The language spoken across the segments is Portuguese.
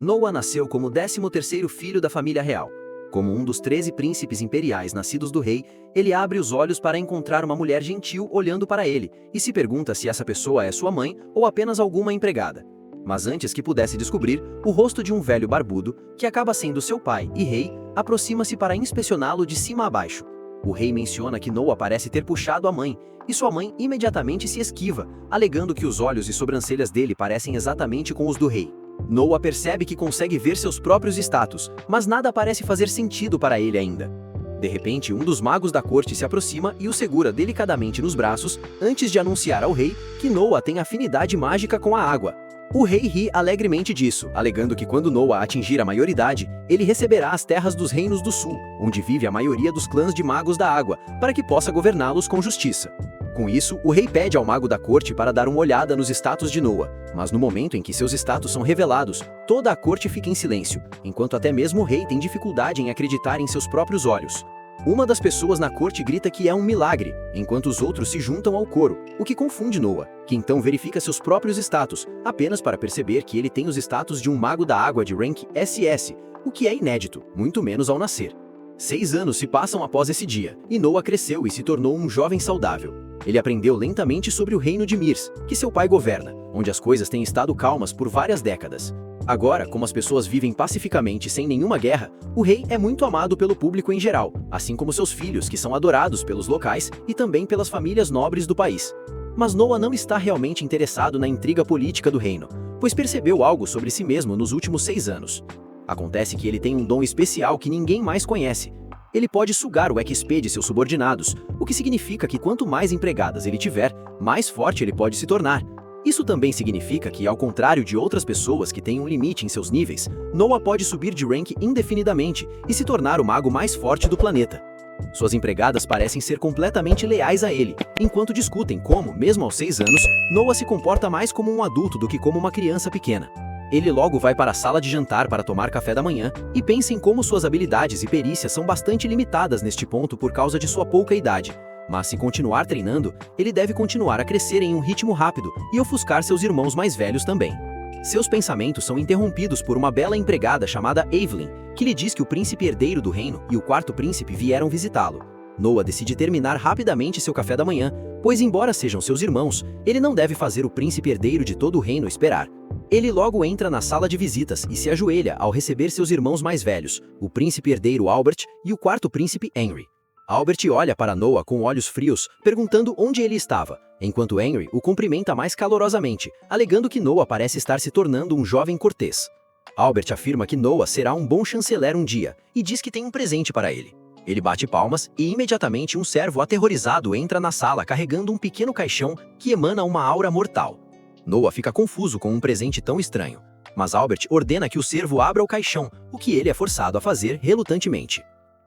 Noah nasceu como o 13º filho da família real. Como um dos 13 príncipes imperiais nascidos do rei, ele abre os olhos para encontrar uma mulher gentil olhando para ele, e se pergunta se essa pessoa é sua mãe ou apenas alguma empregada. Mas antes que pudesse descobrir, o rosto de um velho barbudo, que acaba sendo seu pai e rei, aproxima-se para inspecioná-lo de cima a baixo. O rei menciona que Noah parece ter puxado a mãe, e sua mãe imediatamente se esquiva, alegando que os olhos e sobrancelhas dele parecem exatamente com os do rei. Noah percebe que consegue ver seus próprios status, mas nada parece fazer sentido para ele ainda. De repente, um dos magos da corte se aproxima e o segura delicadamente nos braços, antes de anunciar ao rei que Noah tem afinidade mágica com a água. O rei ri alegremente disso, alegando que quando Noah atingir a maioridade, ele receberá as terras dos Reinos do Sul, onde vive a maioria dos clãs de magos da água, para que possa governá-los com justiça. Com isso, o rei pede ao mago da corte para dar uma olhada nos status de Noah, mas no momento em que seus status são revelados, toda a corte fica em silêncio, enquanto até mesmo o rei tem dificuldade em acreditar em seus próprios olhos. Uma das pessoas na corte grita que é um milagre, enquanto os outros se juntam ao coro, o que confunde Noah, que então verifica seus próprios status, apenas para perceber que ele tem os status de um mago da água de rank SS, o que é inédito, muito menos ao nascer. 6 anos se passam após esse dia, e Noah cresceu e se tornou um jovem saudável. Ele aprendeu lentamente sobre o reino de Mirs, que seu pai governa, onde as coisas têm estado calmas por várias décadas. Agora, como as pessoas vivem pacificamente sem nenhuma guerra, o rei é muito amado pelo público em geral, assim como seus filhos, que são adorados pelos locais e também pelas famílias nobres do país. Mas Noah não está realmente interessado na intriga política do reino, pois percebeu algo sobre si mesmo nos últimos 6 anos. Acontece que ele tem um dom especial que ninguém mais conhece. Ele pode sugar o XP de seus subordinados, o que significa que quanto mais empregadas ele tiver, mais forte ele pode se tornar. Isso também significa que, ao contrário de outras pessoas que têm um limite em seus níveis, Noah pode subir de rank indefinidamente e se tornar o mago mais forte do planeta. Suas empregadas parecem ser completamente leais a ele, enquanto discutem como, mesmo aos 6 anos, Noah se comporta mais como um adulto do que como uma criança pequena. Ele logo vai para a sala de jantar para tomar café da manhã e pensa em como suas habilidades e perícias são bastante limitadas neste ponto por causa de sua pouca idade. Mas se continuar treinando, ele deve continuar a crescer em um ritmo rápido e ofuscar seus irmãos mais velhos também. Seus pensamentos são interrompidos por uma bela empregada chamada Evelyn, que lhe diz que o príncipe herdeiro do reino e o quarto príncipe vieram visitá-lo. Noah decide terminar rapidamente seu café da manhã, pois embora sejam seus irmãos, ele não deve fazer o príncipe herdeiro de todo o reino esperar. Ele logo entra na sala de visitas e se ajoelha ao receber seus irmãos mais velhos, o príncipe herdeiro Albert e o quarto príncipe Henry. Albert olha para Noah com olhos frios, perguntando onde ele estava, enquanto Henry o cumprimenta mais calorosamente, alegando que Noah parece estar se tornando um jovem cortês. Albert afirma que Noah será um bom chanceler um dia e diz que tem um presente para ele. Ele bate palmas e imediatamente um servo aterrorizado entra na sala carregando um pequeno caixão que emana uma aura mortal. Noah fica confuso com um presente tão estranho, mas Albert ordena que o servo abra o caixão, o que ele é forçado a fazer relutantemente.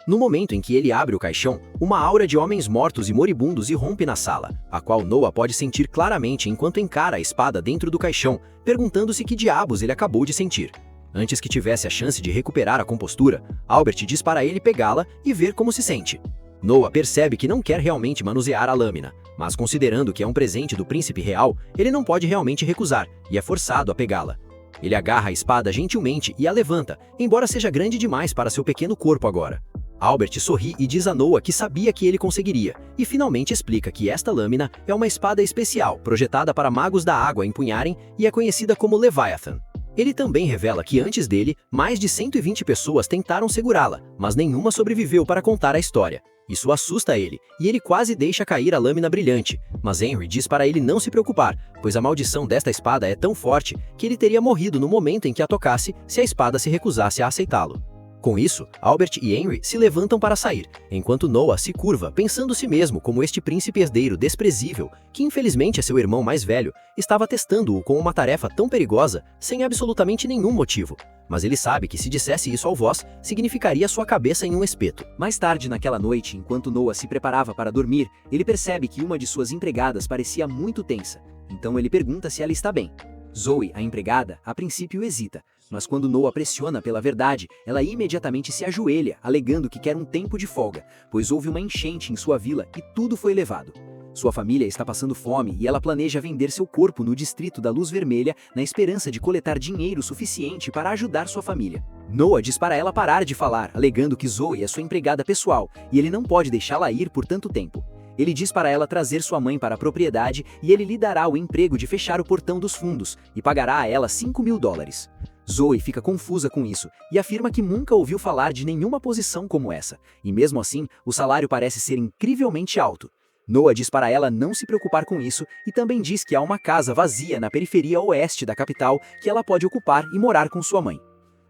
No momento em que ele abre o caixão, uma aura de homens mortos e moribundos irrompe na sala, a qual Noah pode sentir claramente enquanto encara a espada dentro do caixão, perguntando-se que diabos ele acabou de sentir. Antes que tivesse a chance de recuperar a compostura, Albert diz para ele pegá-la e ver como se sente. Noah percebe que não quer realmente manusear a lâmina, mas considerando que é um presente do príncipe real, ele não pode realmente recusar, e é forçado a pegá-la. Ele agarra a espada gentilmente e a levanta, embora seja grande demais para seu pequeno corpo agora. Albert sorri e diz a Noah que sabia que ele conseguiria, e finalmente explica que esta lâmina é uma espada especial, projetada para magos da água empunharem e é conhecida como Leviathan. Ele também revela que antes dele, mais de 120 pessoas tentaram segurá-la, mas nenhuma sobreviveu para contar a história. Isso assusta ele, e ele quase deixa cair a lâmina brilhante, mas Henry diz para ele não se preocupar, pois a maldição desta espada é tão forte que ele teria morrido no momento em que a tocasse se a espada se recusasse a aceitá-lo. Com isso, Albert e Henry se levantam para sair, enquanto Noah se curva, pensando-se mesmo como este príncipe herdeiro desprezível, que infelizmente é seu irmão mais velho, estava testando-o com uma tarefa tão perigosa, sem absolutamente nenhum motivo. Mas ele sabe que se dissesse isso ao voz, significaria sua cabeça em um espeto. Mais tarde naquela noite, enquanto Noah se preparava para dormir, ele percebe que uma de suas empregadas parecia muito tensa. Então ele pergunta se ela está bem. Zoe, a empregada, a princípio hesita, Mas quando Noah pressiona pela verdade, ela imediatamente se ajoelha, alegando que quer um tempo de folga, pois houve uma enchente em sua vila e tudo foi levado. Sua família está passando fome e ela planeja vender seu corpo no distrito da Luz Vermelha na esperança de coletar dinheiro suficiente para ajudar sua família. Noah diz para ela parar de falar, alegando que Zoe é sua empregada pessoal e ele não pode deixá-la ir por tanto tempo. Ele diz para ela trazer sua mãe para a propriedade e ele lhe dará o emprego de fechar o portão dos fundos e pagará a ela $5.000. Zoe fica confusa com isso e afirma que nunca ouviu falar de nenhuma posição como essa, e mesmo assim, o salário parece ser incrivelmente alto. Noah diz para ela não se preocupar com isso e também diz que há uma casa vazia na periferia oeste da capital que ela pode ocupar e morar com sua mãe.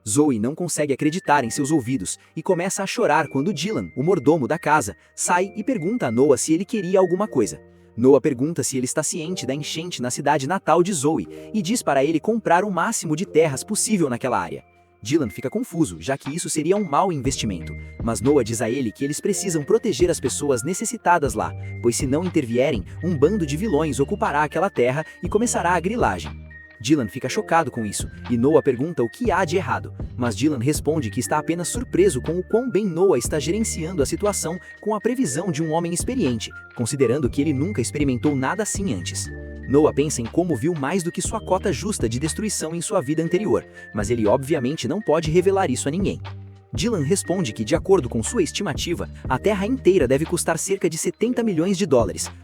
Zoe não consegue acreditar em seus ouvidos e começa a chorar quando Dylan, o mordomo da casa, sai e pergunta a Noah se ele queria alguma coisa. Noah pergunta se ele está ciente da enchente na cidade natal de Zoe e diz para ele comprar o máximo de terras possível naquela área. Dylan fica confuso, já que isso seria um mau investimento, mas Noah diz a ele que eles precisam proteger as pessoas necessitadas lá, pois se não intervierem, um bando de vilões ocupará aquela terra e começará a grilagem. Dylan fica chocado com isso, e Noah pergunta o que há de errado, mas Dylan responde que está apenas surpreso com o quão bem Noah está gerenciando a situação com a previsão de um homem experiente, considerando que ele nunca experimentou nada assim antes. Noah pensa em como viu mais do que sua cota justa de destruição em sua vida anterior, mas ele obviamente não pode revelar isso a ninguém. Dylan responde que, de acordo com sua estimativa, a terra inteira deve custar cerca de $70 milhões,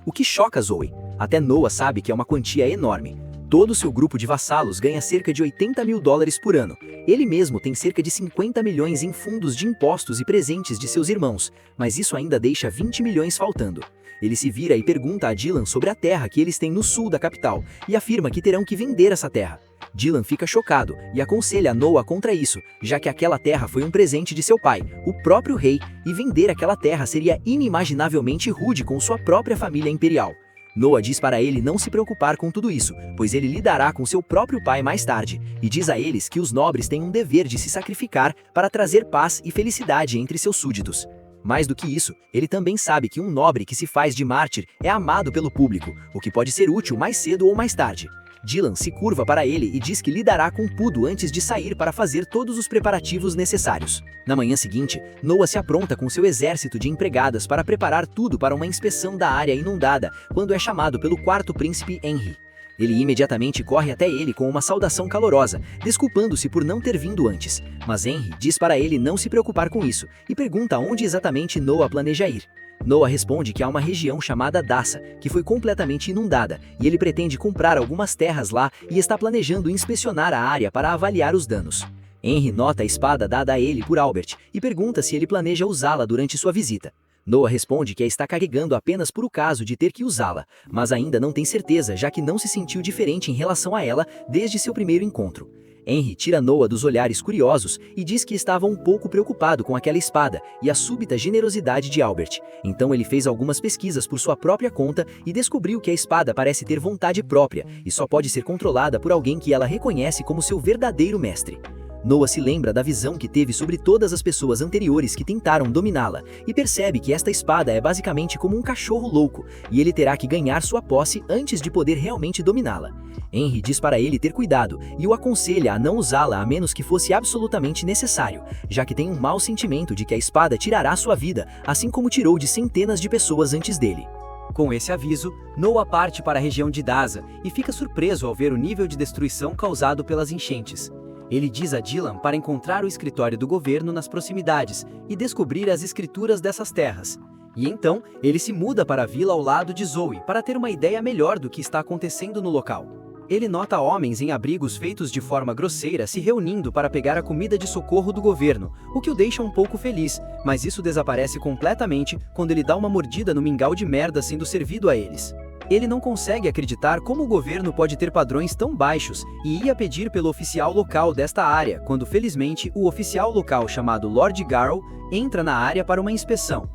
o que choca Zoe. Até Noah sabe que é uma quantia enorme. Todo seu grupo de vassalos ganha cerca de $80 mil por ano. Ele mesmo tem cerca de 50 milhões em fundos de impostos e presentes de seus irmãos, mas isso ainda deixa 20 milhões faltando. Ele se vira e pergunta a Dylan sobre a terra que eles têm no sul da capital, e afirma que terão que vender essa terra. Dylan fica chocado e aconselha Noah contra isso, já que aquela terra foi um presente de seu pai, o próprio rei, e vender aquela terra seria inimaginavelmente rude com sua própria família imperial. Noah diz para ele não se preocupar com tudo isso, pois ele lidará com seu próprio pai mais tarde, e diz a eles que os nobres têm um dever de se sacrificar para trazer paz e felicidade entre seus súditos. Mais do que isso, ele também sabe que um nobre que se faz de mártir é amado pelo público, o que pode ser útil mais cedo ou mais tarde. Dylan se curva para ele e diz que lidará com tudo antes de sair para fazer todos os preparativos necessários. Na manhã seguinte, Noah se apronta com seu exército de empregadas para preparar tudo para uma inspeção da área inundada, quando é chamado pelo quarto príncipe Henry. Ele imediatamente corre até ele com uma saudação calorosa, desculpando-se por não ter vindo antes, mas Henry diz para ele não se preocupar com isso e pergunta onde exatamente Noah planeja ir. Noah responde que há uma região chamada Dassa, que foi completamente inundada, e ele pretende comprar algumas terras lá e está planejando inspecionar a área para avaliar os danos. Henry nota a espada dada a ele por Albert e pergunta se ele planeja usá-la durante sua visita. Noah responde que a está carregando apenas por o caso de ter que usá-la, mas ainda não tem certeza, já que não se sentiu diferente em relação a ela desde seu primeiro encontro. Henry tira Noah dos olhares curiosos e diz que estava um pouco preocupado com aquela espada e a súbita generosidade de Albert. Então ele fez algumas pesquisas por sua própria conta e descobriu que a espada parece ter vontade própria e só pode ser controlada por alguém que ela reconhece como seu verdadeiro mestre. Noah se lembra da visão que teve sobre todas as pessoas anteriores que tentaram dominá-la e percebe que esta espada é basicamente como um cachorro louco e ele terá que ganhar sua posse antes de poder realmente dominá-la. Henry diz para ele ter cuidado e o aconselha a não usá-la a menos que fosse absolutamente necessário, já que tem um mau sentimento de que a espada tirará sua vida, assim como tirou de centenas de pessoas antes dele. Com esse aviso, Noah parte para a região de Dassa e fica surpreso ao ver o nível de destruição causado pelas enchentes. Ele diz a Dylan para encontrar o escritório do governo nas proximidades e descobrir as escrituras dessas terras. E então, ele se muda para a vila ao lado de Zoe para ter uma ideia melhor do que está acontecendo no local. Ele nota homens em abrigos feitos de forma grosseira se reunindo para pegar a comida de socorro do governo, o que o deixa um pouco feliz, mas isso desaparece completamente quando ele dá uma mordida no mingau de merda sendo servido a eles. Ele não consegue acreditar como o governo pode ter padrões tão baixos e ia pedir pelo oficial local desta área, quando felizmente o oficial local chamado Lord Garrow entra na área para uma inspeção.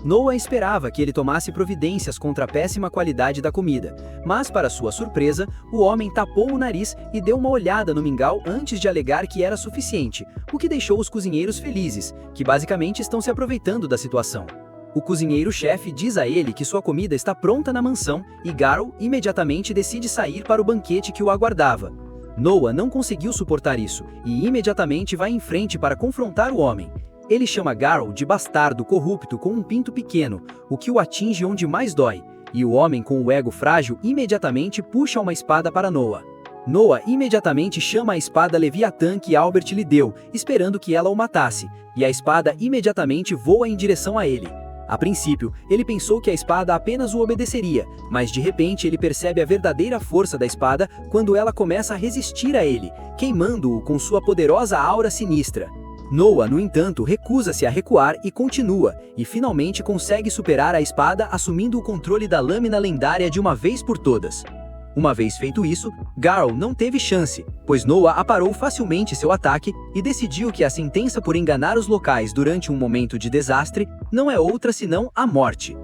Noah esperava que ele tomasse providências contra a péssima qualidade da comida, mas para sua surpresa, o homem tapou o nariz e deu uma olhada no mingau antes de alegar que era suficiente, o que deixou os cozinheiros felizes, que basicamente estão se aproveitando da situação. O cozinheiro-chefe diz a ele que sua comida está pronta na mansão e Garrow imediatamente decide sair para o banquete que o aguardava. Noah não conseguiu suportar isso e imediatamente vai em frente para confrontar o homem. Ele chama Garl de bastardo corrupto com um pinto pequeno, o que o atinge onde mais dói, e o homem com o ego frágil imediatamente puxa uma espada para Noah. Noah imediatamente chama a espada Leviatã que Albert lhe deu, esperando que ela o matasse, e a espada imediatamente voa em direção a ele. A princípio, ele pensou que a espada apenas o obedeceria, mas de repente ele percebe a verdadeira força da espada quando ela começa a resistir a ele, queimando-o com sua poderosa aura sinistra. Noah, no entanto, recusa-se a recuar e continua, e finalmente consegue superar a espada assumindo o controle da lâmina lendária de uma vez por todas. Uma vez feito isso, Garl não teve chance, pois Noah aparou facilmente seu ataque e decidiu que a sentença por enganar os locais durante um momento de desastre não é outra senão a morte.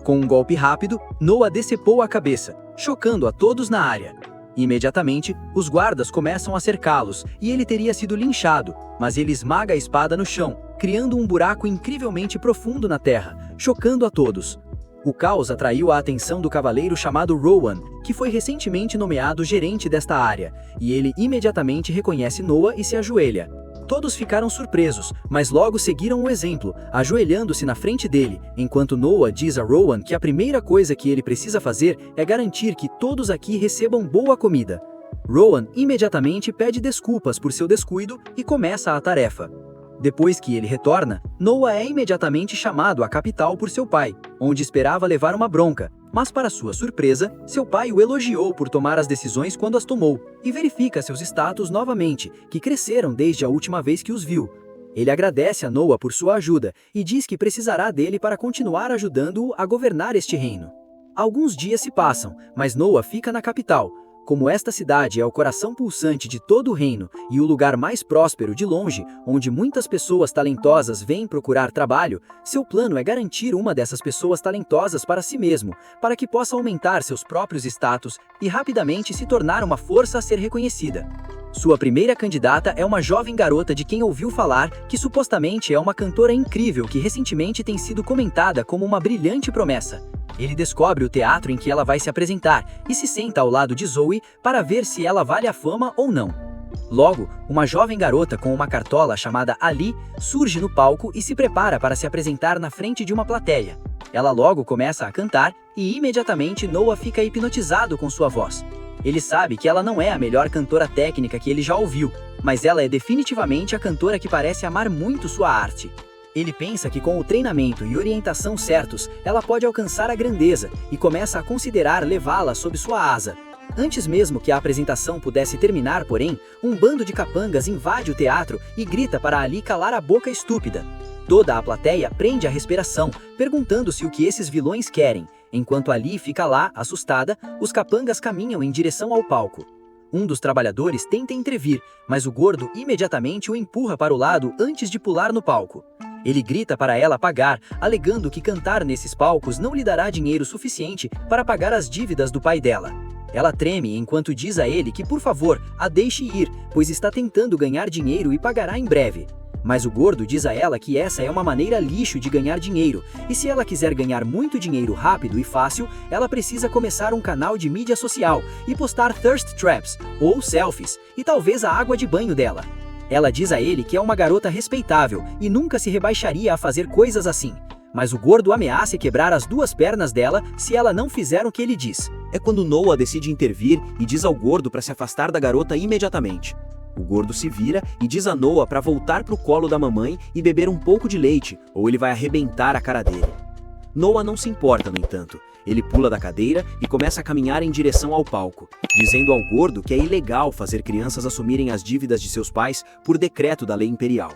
Com um golpe rápido, Noah decepou a cabeça, chocando a todos na área. Imediatamente, os guardas começam a cercá-los e ele teria sido linchado, mas ele esmaga a espada no chão, criando um buraco incrivelmente profundo na terra, chocando a todos. O caos atraiu a atenção do cavaleiro chamado Rowan, que foi recentemente nomeado gerente desta área, e ele imediatamente reconhece Noah e se ajoelha. Todos ficaram surpresos, mas logo seguiram o exemplo, ajoelhando-se na frente dele, enquanto Noah diz a Rowan que a primeira coisa que ele precisa fazer é garantir que todos aqui recebam boa comida. Rowan imediatamente pede desculpas por seu descuido e começa a tarefa. Depois que ele retorna, Noah é imediatamente chamado à capital por seu pai, onde esperava levar uma bronca, mas para sua surpresa, seu pai o elogiou por tomar as decisões quando as tomou, e verifica seus status novamente, que cresceram desde a última vez que os viu. Ele agradece a Noah por sua ajuda e diz que precisará dele para continuar ajudando-o a governar este reino. Alguns dias se passam, mas Noah fica na capital. Como esta cidade é o coração pulsante de todo o reino e o lugar mais próspero de longe, onde muitas pessoas talentosas vêm procurar trabalho, seu plano é garantir uma dessas pessoas talentosas para si mesmo, para que possa aumentar seus próprios status e rapidamente se tornar uma força a ser reconhecida. Sua primeira candidata é uma jovem garota de quem ouviu falar que supostamente é uma cantora incrível que recentemente tem sido comentada como uma brilhante promessa. Ele descobre o teatro em que ela vai se apresentar e se senta ao lado de Zoe para ver se ela vale a fama ou não. Logo, uma jovem garota com uma cartola chamada Ali surge no palco e se prepara para se apresentar na frente de uma plateia. Ela logo começa a cantar e imediatamente Noah fica hipnotizado com sua voz. Ele sabe que ela não é a melhor cantora técnica que ele já ouviu, mas ela é definitivamente a cantora que parece amar muito sua arte. Ele pensa que com o treinamento e orientação certos, ela pode alcançar a grandeza e começa a considerar levá-la sob sua asa. Antes mesmo que a apresentação pudesse terminar, porém, um bando de capangas invade o teatro e grita para Ali calar a boca estúpida. Toda a plateia prende a respiração, perguntando-se o que esses vilões querem. Enquanto Ali fica lá, assustada, os capangas caminham em direção ao palco. Um dos trabalhadores tenta intervir, mas o gordo imediatamente o empurra para o lado antes de pular no palco. Ele grita para ela pagar, alegando que cantar nesses palcos não lhe dará dinheiro suficiente para pagar as dívidas do pai dela. Ela treme enquanto diz a ele que, por favor, a deixe ir, pois está tentando ganhar dinheiro e pagará em breve. Mas o gordo diz a ela que essa é uma maneira lixo de ganhar dinheiro, e se ela quiser ganhar muito dinheiro rápido e fácil, ela precisa começar um canal de mídia social e postar thirst traps, ou selfies, e talvez a água de banho dela. Ela diz a ele que é uma garota respeitável e nunca se rebaixaria a fazer coisas assim. Mas o gordo ameaça quebrar as duas pernas dela se ela não fizer o que ele diz. É quando Noah decide intervir e diz ao gordo para se afastar da garota imediatamente. O gordo se vira e diz a Noah para voltar para o colo da mamãe e beber um pouco de leite, ou ele vai arrebentar a cara dele. Noah não se importa, no entanto. Ele pula da cadeira e começa a caminhar em direção ao palco, dizendo ao gordo que é ilegal fazer crianças assumirem as dívidas de seus pais por decreto da lei imperial.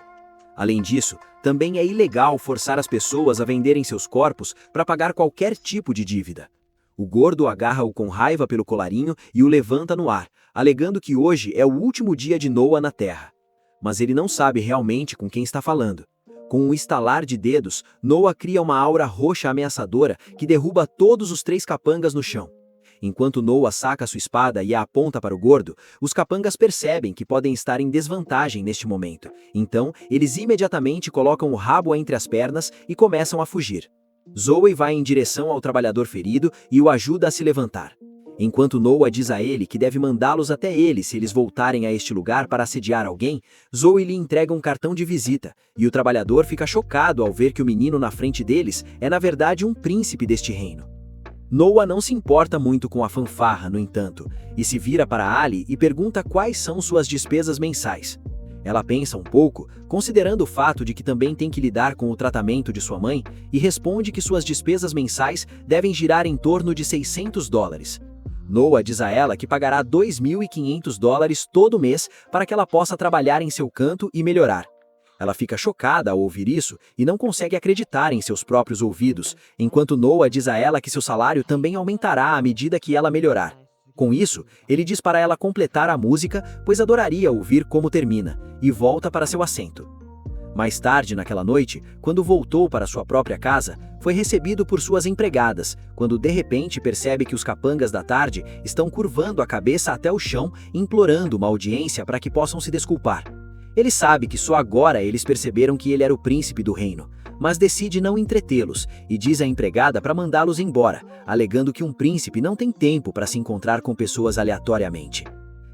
Além disso, também é ilegal forçar as pessoas a venderem seus corpos para pagar qualquer tipo de dívida. O gordo agarra-o com raiva pelo colarinho e o levanta no ar, alegando que hoje é o último dia de Noah na Terra. Mas ele não sabe realmente com quem está falando. Com um estalar de dedos, Noah cria uma aura roxa ameaçadora que derruba todos os 3 capangas no chão. Enquanto Noah saca sua espada e a aponta para o gordo, os capangas percebem que podem estar em desvantagem neste momento. Então, eles imediatamente colocam o rabo entre as pernas e começam a fugir. Zoe vai em direção ao trabalhador ferido e o ajuda a se levantar. Enquanto Noah diz a ele que deve mandá-los até ele se eles voltarem a este lugar para assediar alguém, Zoe lhe entrega um cartão de visita, e o trabalhador fica chocado ao ver que o menino na frente deles é na verdade um príncipe deste reino. Noah não se importa muito com a fanfarra, no entanto, e se vira para Ali e pergunta quais são suas despesas mensais. Ela pensa um pouco, considerando o fato de que também tem que lidar com o tratamento de sua mãe, e responde que suas despesas mensais devem girar em torno de $600. Noah diz a ela que pagará $2.500 todo mês para que ela possa trabalhar em seu canto e melhorar. Ela fica chocada ao ouvir isso e não consegue acreditar em seus próprios ouvidos, enquanto Noah diz a ela que seu salário também aumentará à medida que ela melhorar. Com isso, ele diz para ela completar a música, pois adoraria ouvir como termina, e volta para seu assento. Mais tarde naquela noite, quando voltou para sua própria casa, foi recebido por suas empregadas, quando de repente percebe que os capangas da tarde estão curvando a cabeça até o chão, implorando uma audiência para que possam se desculpar. Ele sabe que só agora eles perceberam que ele era o príncipe do reino, mas decide não entretê-los e diz à empregada para mandá-los embora, alegando que um príncipe não tem tempo para se encontrar com pessoas aleatoriamente.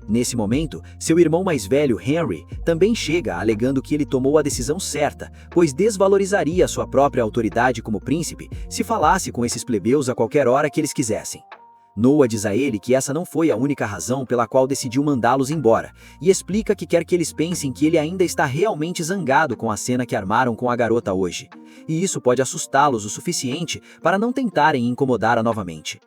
Nesse momento, seu irmão mais velho, Henry, também chega alegando que ele tomou a decisão certa, pois desvalorizaria sua própria autoridade como príncipe se falasse com esses plebeus a qualquer hora que eles quisessem. Noah diz a ele que essa não foi a única razão pela qual decidiu mandá-los embora, e explica que quer que eles pensem que ele ainda está realmente zangado com a cena que armaram com a garota hoje, e isso pode assustá-los o suficiente para não tentarem incomodá-la novamente.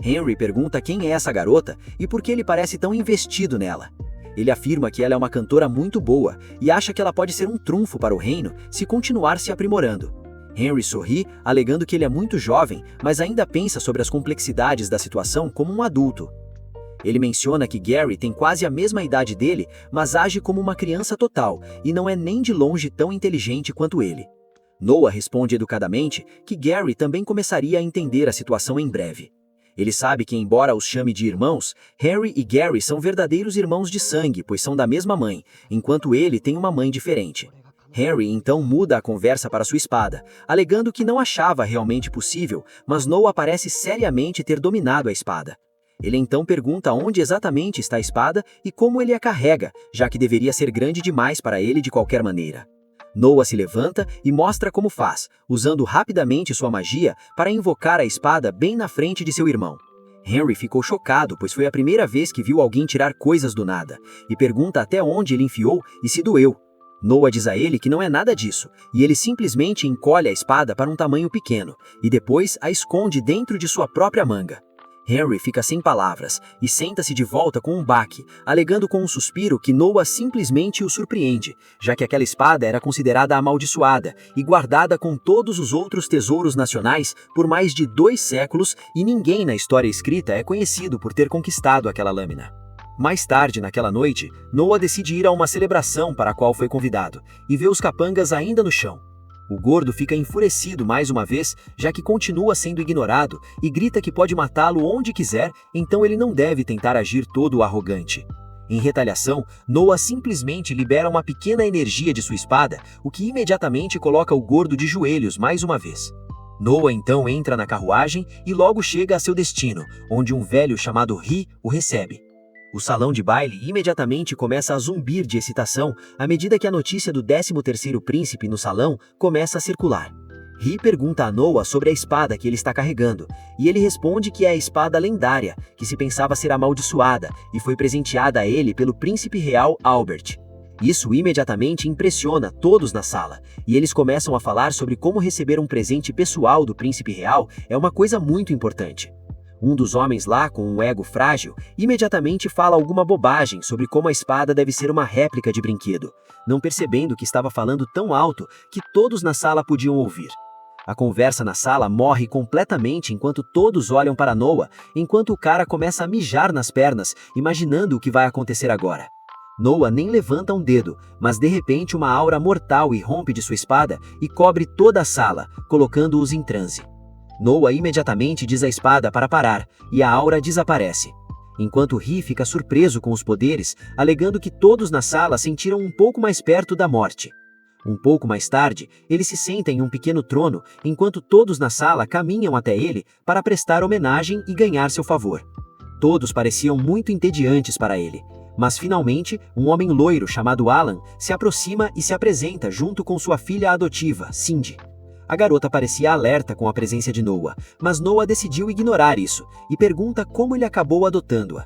Henry pergunta quem é essa garota e por que ele parece tão investido nela. Ele afirma que ela é uma cantora muito boa e acha que ela pode ser um trunfo para o reino se continuar se aprimorando. Henry sorri, alegando que ele é muito jovem, mas ainda pensa sobre as complexidades da situação como um adulto. Ele menciona que Gary tem quase a mesma idade dele, mas age como uma criança total e não é nem de longe tão inteligente quanto ele. Noah responde educadamente que Gary também começaria a entender a situação em breve. Ele sabe que, embora os chame de irmãos, Harry e Gary são verdadeiros irmãos de sangue, pois são da mesma mãe, enquanto ele tem uma mãe diferente. Harry então muda a conversa para sua espada, alegando que não achava realmente possível, mas Noah parece seriamente ter dominado a espada. Ele então pergunta onde exatamente está a espada e como ele a carrega, já que deveria ser grande demais para ele de qualquer maneira. Noah se levanta e mostra como faz, usando rapidamente sua magia para invocar a espada bem na frente de seu irmão. Henry ficou chocado, pois foi a primeira vez que viu alguém tirar coisas do nada, e pergunta até onde ele enfiou e se doeu. Noah diz a ele que não é nada disso, e ele simplesmente encolhe a espada para um tamanho pequeno, e depois a esconde dentro de sua própria manga. Henry fica sem palavras e senta-se de volta com um baque, alegando com um suspiro que Noah simplesmente o surpreende, já que aquela espada era considerada amaldiçoada e guardada com todos os outros tesouros nacionais por mais de 2 séculos e ninguém na história escrita é conhecido por ter conquistado aquela lâmina. Mais tarde naquela noite, Noah decide ir a uma celebração para a qual foi convidado e vê os capangas ainda no chão. O gordo fica enfurecido mais uma vez, já que continua sendo ignorado, e grita que pode matá-lo onde quiser, então ele não deve tentar agir todo arrogante. Em retaliação, Noah simplesmente libera uma pequena energia de sua espada, o que imediatamente coloca o gordo de joelhos mais uma vez. Noah então entra na carruagem e logo chega a seu destino, onde um velho chamado Ri o recebe. O salão de baile imediatamente começa a zumbir de excitação à medida que a notícia do 13º príncipe no salão começa a circular. Ri pergunta a Noah sobre a espada que ele está carregando, e ele responde que é a espada lendária, que se pensava ser amaldiçoada e foi presenteada a ele pelo príncipe real Albert. Isso imediatamente impressiona todos na sala, e eles começam a falar sobre como receber um presente pessoal do príncipe real é uma coisa muito importante. Um dos homens lá, com um ego frágil, imediatamente fala alguma bobagem sobre como a espada deve ser uma réplica de brinquedo, não percebendo que estava falando tão alto que todos na sala podiam ouvir. A conversa na sala morre completamente enquanto todos olham para Noah, enquanto o cara começa a mijar nas pernas, imaginando o que vai acontecer agora. Noah nem levanta um dedo, mas de repente uma aura mortal irrompe de sua espada e cobre toda a sala, colocando-os em transe. Noah imediatamente diz à espada para parar, e a aura desaparece. Enquanto Ri fica surpreso com os poderes, alegando que todos na sala sentiram um pouco mais perto da morte. Um pouco mais tarde, ele se senta em um pequeno trono, enquanto todos na sala caminham até ele para prestar homenagem e ganhar seu favor. Todos pareciam muito entediantes para ele. Mas finalmente, um homem loiro chamado Alan se aproxima e se apresenta junto com sua filha adotiva, Cindy. A garota parecia alerta com a presença de Noah, mas Noah decidiu ignorar isso e pergunta como ele acabou adotando-a.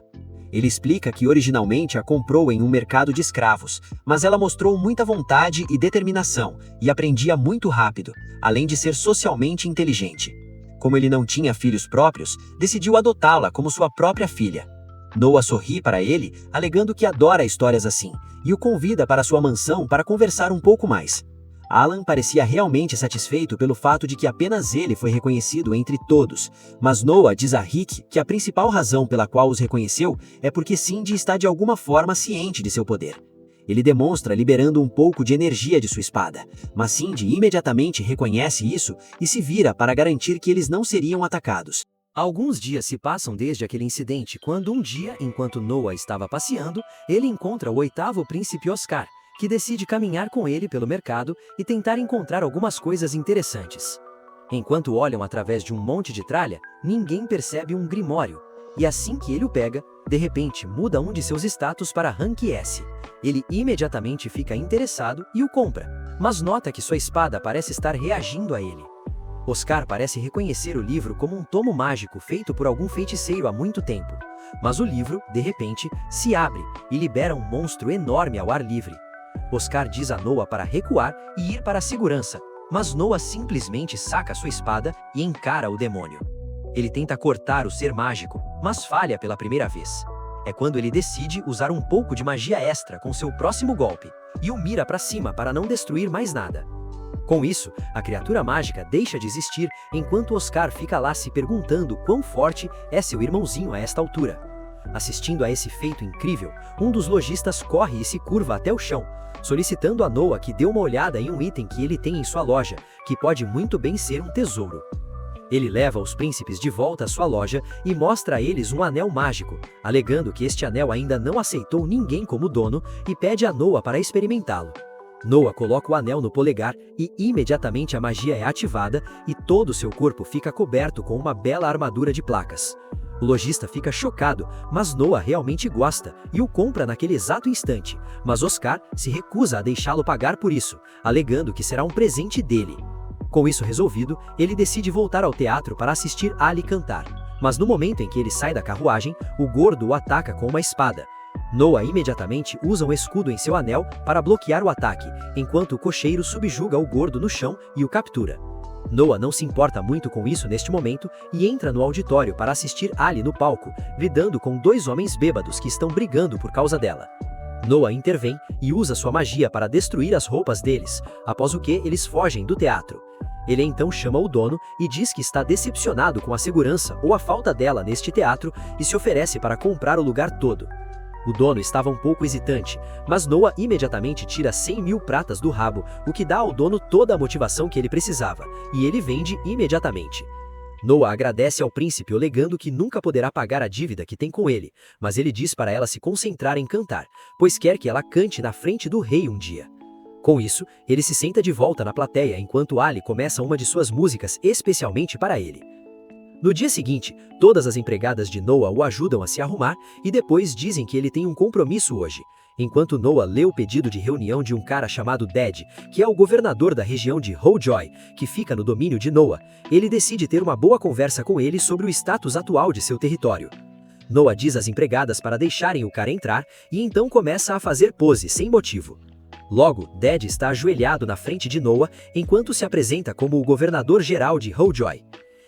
Ele explica que originalmente a comprou em um mercado de escravos, mas ela mostrou muita vontade e determinação e aprendia muito rápido, além de ser socialmente inteligente. Como ele não tinha filhos próprios, decidiu adotá-la como sua própria filha. Noah sorri para ele, alegando que adora histórias assim, e o convida para sua mansão para conversar um pouco mais. Alan parecia realmente satisfeito pelo fato de que apenas ele foi reconhecido entre todos, mas Noah diz a Rick que a principal razão pela qual os reconheceu é porque Cindy está de alguma forma ciente de seu poder. Ele demonstra liberando um pouco de energia de sua espada, mas Cindy imediatamente reconhece isso e se vira para garantir que eles não seriam atacados. Alguns dias se passam desde aquele incidente, quando um dia, enquanto Noah estava passeando, ele encontra o oitavo príncipe Oscar, que decide caminhar com ele pelo mercado e tentar encontrar algumas coisas interessantes. Enquanto olham através de um monte de tralha, ninguém percebe um grimório, e assim que ele o pega, de repente muda um de seus status para Rank S. Ele imediatamente fica interessado e o compra, mas nota que sua espada parece estar reagindo a ele. Oscar parece reconhecer o livro como um tomo mágico feito por algum feiticeiro há muito tempo, mas o livro, de repente, se abre e libera um monstro enorme ao ar livre. Oscar diz a Noah para recuar e ir para a segurança, mas Noah simplesmente saca sua espada e encara o demônio. Ele tenta cortar o ser mágico, mas falha pela primeira vez. É quando ele decide usar um pouco de magia extra com seu próximo golpe, e o mira para cima para não destruir mais nada. Com isso, a criatura mágica deixa de existir enquanto Oscar fica lá se perguntando quão forte é seu irmãozinho a esta altura. Assistindo a esse feito incrível, um dos lojistas corre e se curva até o chão, solicitando a Noah que dê uma olhada em um item que ele tem em sua loja, que pode muito bem ser um tesouro. Ele leva os príncipes de volta à sua loja e mostra a eles um anel mágico, alegando que este anel ainda não aceitou ninguém como dono e pede a Noah para experimentá-lo. Noah coloca o anel no polegar e imediatamente a magia é ativada e todo seu corpo fica coberto com uma bela armadura de placas. O lojista fica chocado, mas Noah realmente gosta e o compra naquele exato instante, mas Oscar se recusa a deixá-lo pagar por isso, alegando que será um presente dele. Com isso resolvido, ele decide voltar ao teatro para assistir Ali cantar, mas no momento em que ele sai da carruagem, o gordo o ataca com uma espada. Noah imediatamente usa um escudo em seu anel para bloquear o ataque, enquanto o cocheiro subjuga o gordo no chão e o captura. Noah não se importa muito com isso neste momento e entra no auditório para assistir Ali no palco, lidando com dois homens bêbados que estão brigando por causa dela. Noah intervém e usa sua magia para destruir as roupas deles, após o que eles fogem do teatro. Ele então chama o dono e diz que está decepcionado com a segurança ou a falta dela neste teatro e se oferece para comprar o lugar todo. O dono estava um pouco hesitante, mas Noah imediatamente tira 100 mil pratas do rabo, o que dá ao dono toda a motivação que ele precisava, e ele vende imediatamente. Noah agradece ao príncipe alegando que nunca poderá pagar a dívida que tem com ele, mas ele diz para ela se concentrar em cantar, pois quer que ela cante na frente do rei um dia. Com isso, ele se senta de volta na plateia enquanto Ali começa uma de suas músicas especialmente para ele. No dia seguinte, todas as empregadas de Noah o ajudam a se arrumar e depois dizem que ele tem um compromisso hoje, enquanto Noah lê o pedido de reunião de um cara chamado Dad, que é o governador da região de Holdjoy, que fica no domínio de Noah. Ele decide ter uma boa conversa com ele sobre o status atual de seu território. Noah diz às empregadas para deixarem o cara entrar e então começa a fazer pose sem motivo. Logo, Dad está ajoelhado na frente de Noah enquanto se apresenta como o governador-geral de Holdjoy.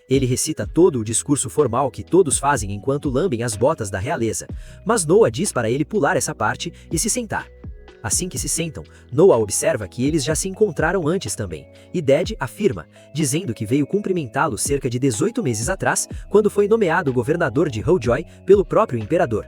Ele recita todo o discurso formal que todos fazem enquanto lambem as botas da realeza, mas Noah diz para ele pular essa parte e se sentar. Assim que se sentam, Noah observa que eles já se encontraram antes também, e Dad afirma, dizendo que veio cumprimentá-lo cerca de 18 meses atrás, quando foi nomeado governador de Holdjoy pelo próprio imperador.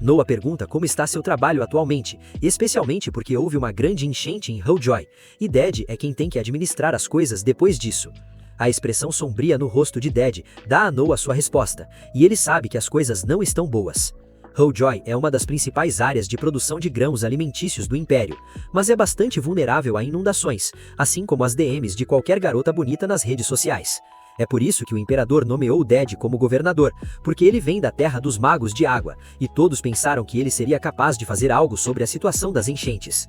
Noah pergunta como está seu trabalho atualmente, especialmente porque houve uma grande enchente em Holdjoy, e Dad é quem tem que administrar as coisas depois disso. A expressão sombria no rosto de Dad dá a Noah sua resposta, e ele sabe que as coisas não estão boas. Holdjoy é uma das principais áreas de produção de grãos alimentícios do Império, mas é bastante vulnerável a inundações, assim como as DMs de qualquer garota bonita nas redes sociais. É por isso que o imperador nomeou Ded como governador, porque ele vem da terra dos magos de água, e todos pensaram que ele seria capaz de fazer algo sobre a situação das enchentes.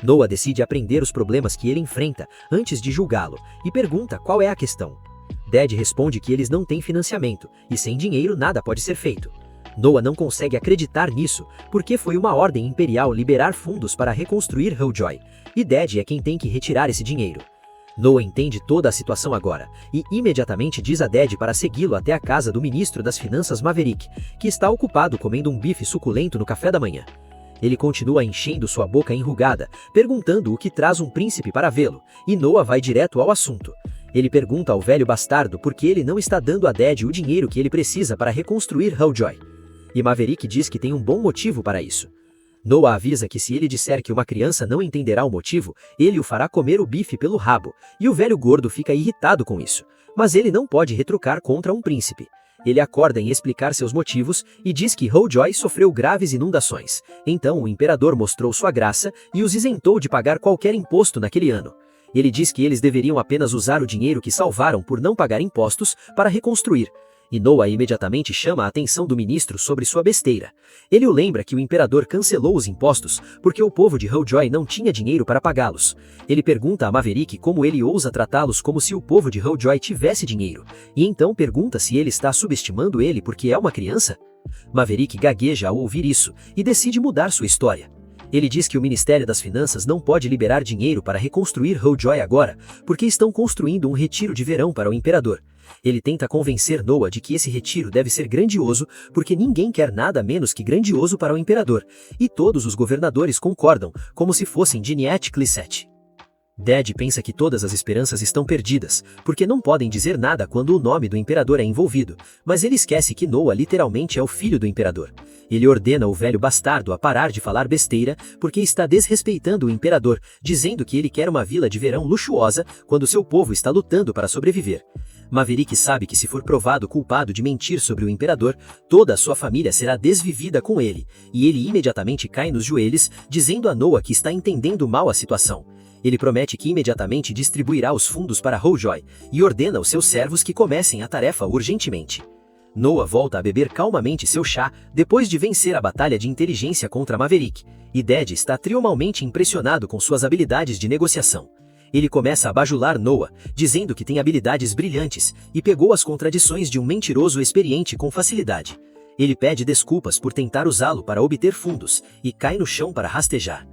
Noah decide aprender os problemas que ele enfrenta antes de julgá-lo, e pergunta qual é a questão. Ded responde que eles não têm financiamento, e sem dinheiro nada pode ser feito. Noah não consegue acreditar nisso, porque foi uma ordem imperial liberar fundos para reconstruir Helljoy, e Ded é quem tem que retirar esse dinheiro. Noah entende toda a situação agora, e imediatamente diz a Ded para segui-lo até a casa do ministro das Finanças Maverick, que está ocupado comendo um bife suculento no café da manhã. Ele continua enchendo sua boca enrugada, perguntando o que traz um príncipe para vê-lo, e Noah vai direto ao assunto. Ele pergunta ao velho bastardo por que ele não está dando a Ded o dinheiro que ele precisa para reconstruir Helljoy. E Maverick diz que tem um bom motivo para isso. Noah avisa que se ele disser que uma criança não entenderá o motivo, ele o fará comer o bife pelo rabo, e o velho gordo fica irritado com isso. Mas ele não pode retrucar contra um príncipe. Ele acorda em explicar seus motivos e diz que Helljoy sofreu graves inundações. Então o imperador mostrou sua graça e os isentou de pagar qualquer imposto naquele ano. Ele diz que eles deveriam apenas usar o dinheiro que salvaram por não pagar impostos para reconstruir. E Noah imediatamente chama a atenção do ministro sobre sua besteira. Ele o lembra que o imperador cancelou os impostos porque o povo de Helljoy não tinha dinheiro para pagá-los. Ele pergunta a Maverick como ele ousa tratá-los como se o povo de Helljoy tivesse dinheiro, e então pergunta se ele está subestimando ele porque é uma criança. Maverick gagueja ao ouvir isso e decide mudar sua história. Ele diz que o Ministério das Finanças não pode liberar dinheiro para reconstruir Helljoy agora, porque estão construindo um retiro de verão para o imperador. Ele tenta convencer Noah de que esse retiro deve ser grandioso, porque ninguém quer nada menos que grandioso para o imperador, e todos os governadores concordam, como se fossem de Niet Clisset. Ded pensa que todas as esperanças estão perdidas, porque não podem dizer nada quando o nome do imperador é envolvido, mas ele esquece que Noah literalmente é o filho do imperador. Ele ordena o velho bastardo a parar de falar besteira, porque está desrespeitando o imperador, dizendo que ele quer uma vila de verão luxuosa, quando seu povo está lutando para sobreviver. Maverick sabe que se for provado culpado de mentir sobre o imperador, toda a sua família será desvivida com ele, e ele imediatamente cai nos joelhos, dizendo a Noah que está entendendo mal a situação. Ele promete que imediatamente distribuirá os fundos para Helljoy, e ordena aos seus servos que comecem a tarefa urgentemente. Noah volta a beber calmamente seu chá, depois de vencer a batalha de inteligência contra Maverick, e Ded está triunfalmente impressionado com suas habilidades de negociação. Ele começa a bajular Noah, dizendo que tem habilidades brilhantes, e pegou as contradições de um mentiroso experiente com facilidade. Ele pede desculpas por tentar usá-lo para obter fundos, e cai no chão para rastejar.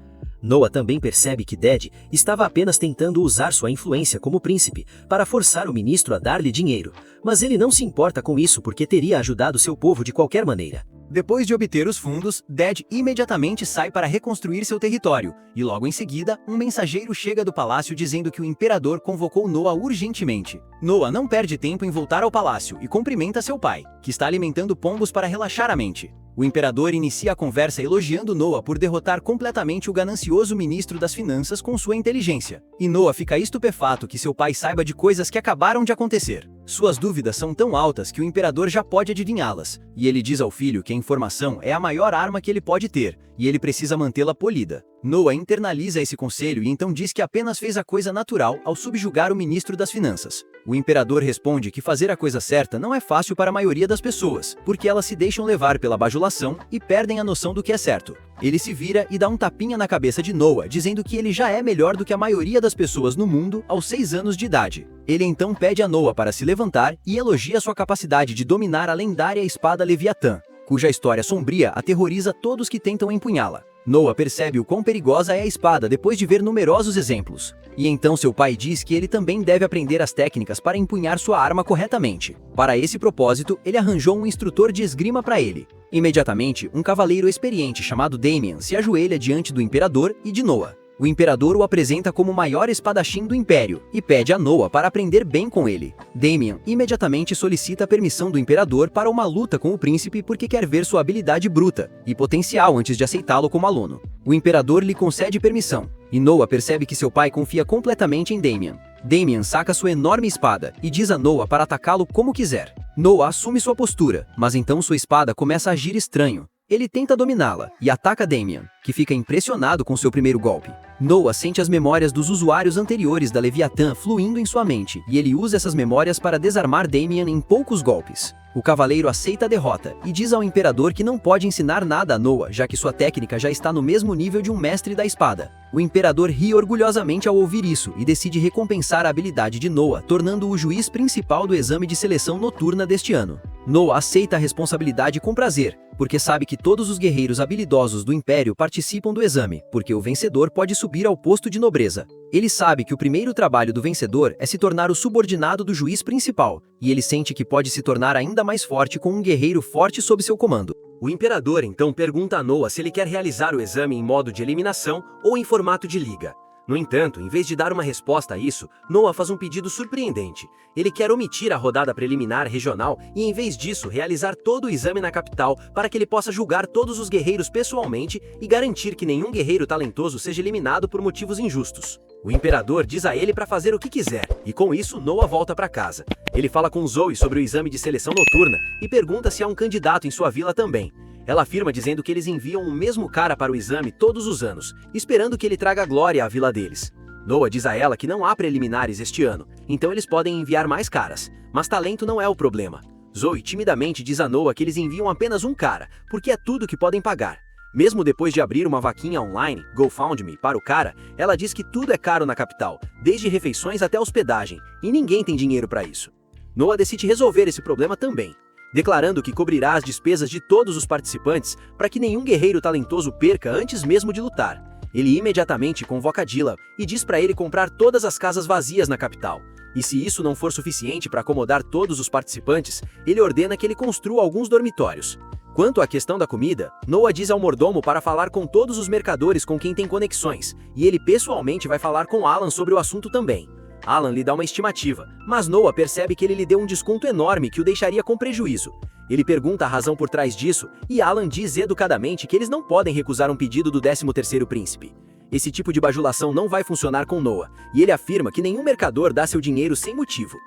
Noah também percebe que Ded estava apenas tentando usar sua influência como príncipe para forçar o ministro a dar-lhe dinheiro, mas ele não se importa com isso porque teria ajudado seu povo de qualquer maneira. Depois de obter os fundos, Ded imediatamente sai para reconstruir seu território, e logo em seguida, um mensageiro chega do palácio dizendo que o imperador convocou Noah urgentemente. Noah não perde tempo em voltar ao palácio e cumprimenta seu pai, que está alimentando pombos para relaxar a mente. O imperador inicia a conversa elogiando Noah por derrotar completamente o ganancioso ministro das Finanças com sua inteligência. E Noah fica estupefato que seu pai saiba de coisas que acabaram de acontecer. Suas dúvidas são tão altas que o imperador já pode adivinhá-las, e ele diz ao filho que a informação é a maior arma que ele pode ter, e ele precisa mantê-la polida. Noah internaliza esse conselho e então diz que apenas fez a coisa natural ao subjugar o ministro das Finanças. O imperador responde que fazer a coisa certa não é fácil para a maioria das pessoas, porque elas se deixam levar pela bajulação e perdem a noção do que é certo. Ele se vira e dá um tapinha na cabeça de Noah, dizendo que ele já é melhor do que a maioria das pessoas no mundo aos 6 anos de idade. Ele então pede a Noah para se levantar e elogia sua capacidade de dominar a lendária espada Leviatã, cuja história sombria aterroriza todos que tentam empunhá-la. Noah percebe o quão perigosa é a espada depois de ver numerosos exemplos. E então seu pai diz que ele também deve aprender as técnicas para empunhar sua arma corretamente. Para esse propósito, ele arranjou um instrutor de esgrima para ele. Imediatamente, um cavaleiro experiente chamado Damian se ajoelha diante do imperador e de Noah. O imperador o apresenta como o maior espadachim do império e pede a Noah para aprender bem com ele. Damian imediatamente solicita a permissão do imperador para uma luta com o príncipe porque quer ver sua habilidade bruta e potencial antes de aceitá-lo como aluno. O imperador lhe concede permissão, e Noah percebe que seu pai confia completamente em Damian. Damian saca sua enorme espada e diz a Noah para atacá-lo como quiser. Noah assume sua postura, mas então sua espada começa a agir estranho. Ele tenta dominá-la e ataca Damien, que fica impressionado com seu primeiro golpe. Noah sente as memórias dos usuários anteriores da Leviatã fluindo em sua mente, e ele usa essas memórias para desarmar Damien em poucos golpes. O cavaleiro aceita a derrota e diz ao imperador que não pode ensinar nada a Noah, já que sua técnica já está no mesmo nível de um mestre da espada. O imperador ri orgulhosamente ao ouvir isso e decide recompensar a habilidade de Noah, tornando-o o juiz principal do exame de seleção noturna deste ano. Noah aceita a responsabilidade com prazer, porque sabe que todos os guerreiros habilidosos do Império participam do exame, porque o vencedor pode subir ao posto de nobreza. Ele sabe que o primeiro trabalho do vencedor é se tornar o subordinado do juiz principal, e ele sente que pode se tornar ainda mais forte com um guerreiro forte sob seu comando. O imperador então pergunta a Noah se ele quer realizar o exame em modo de eliminação ou em formato de liga. No entanto, em vez de dar uma resposta a isso, Noah faz um pedido surpreendente. Ele quer omitir a rodada preliminar regional e, em vez disso, realizar todo o exame na capital para que ele possa julgar todos os guerreiros pessoalmente e garantir que nenhum guerreiro talentoso seja eliminado por motivos injustos. O imperador diz a ele para fazer o que quiser, e com isso Noah volta para casa. Ele fala com Zoe sobre o exame de seleção noturna e pergunta se há um candidato em sua vila também. Ela afirma dizendo que eles enviam o mesmo cara para o exame todos os anos, esperando que ele traga glória à vila deles. Noah diz a ela que não há preliminares este ano, então eles podem enviar mais caras, mas talento não é o problema. Zoe timidamente diz a Noah que eles enviam apenas um cara, porque é tudo que podem pagar. Mesmo depois de abrir uma vaquinha online, GoFundMe, para o cara, ela diz que tudo é caro na capital, desde refeições até hospedagem, e ninguém tem dinheiro para isso. Noah decide resolver esse problema também, declarando que cobrirá as despesas de todos os participantes para que nenhum guerreiro talentoso perca antes mesmo de lutar. Ele imediatamente convoca Dylan e diz para ele comprar todas as casas vazias na capital. E se isso não for suficiente para acomodar todos os participantes, ele ordena que ele construa alguns dormitórios. Quanto à questão da comida, Noah diz ao mordomo para falar com todos os mercadores com quem tem conexões, e ele pessoalmente vai falar com Alan sobre o assunto também. Alan lhe dá uma estimativa, mas Noah percebe que ele lhe deu um desconto enorme que o deixaria com prejuízo. Ele pergunta a razão por trás disso, e Alan diz educadamente que eles não podem recusar um pedido do 13º príncipe. Esse tipo de bajulação não vai funcionar com Noah, e ele afirma que nenhum mercador dá seu dinheiro sem motivo.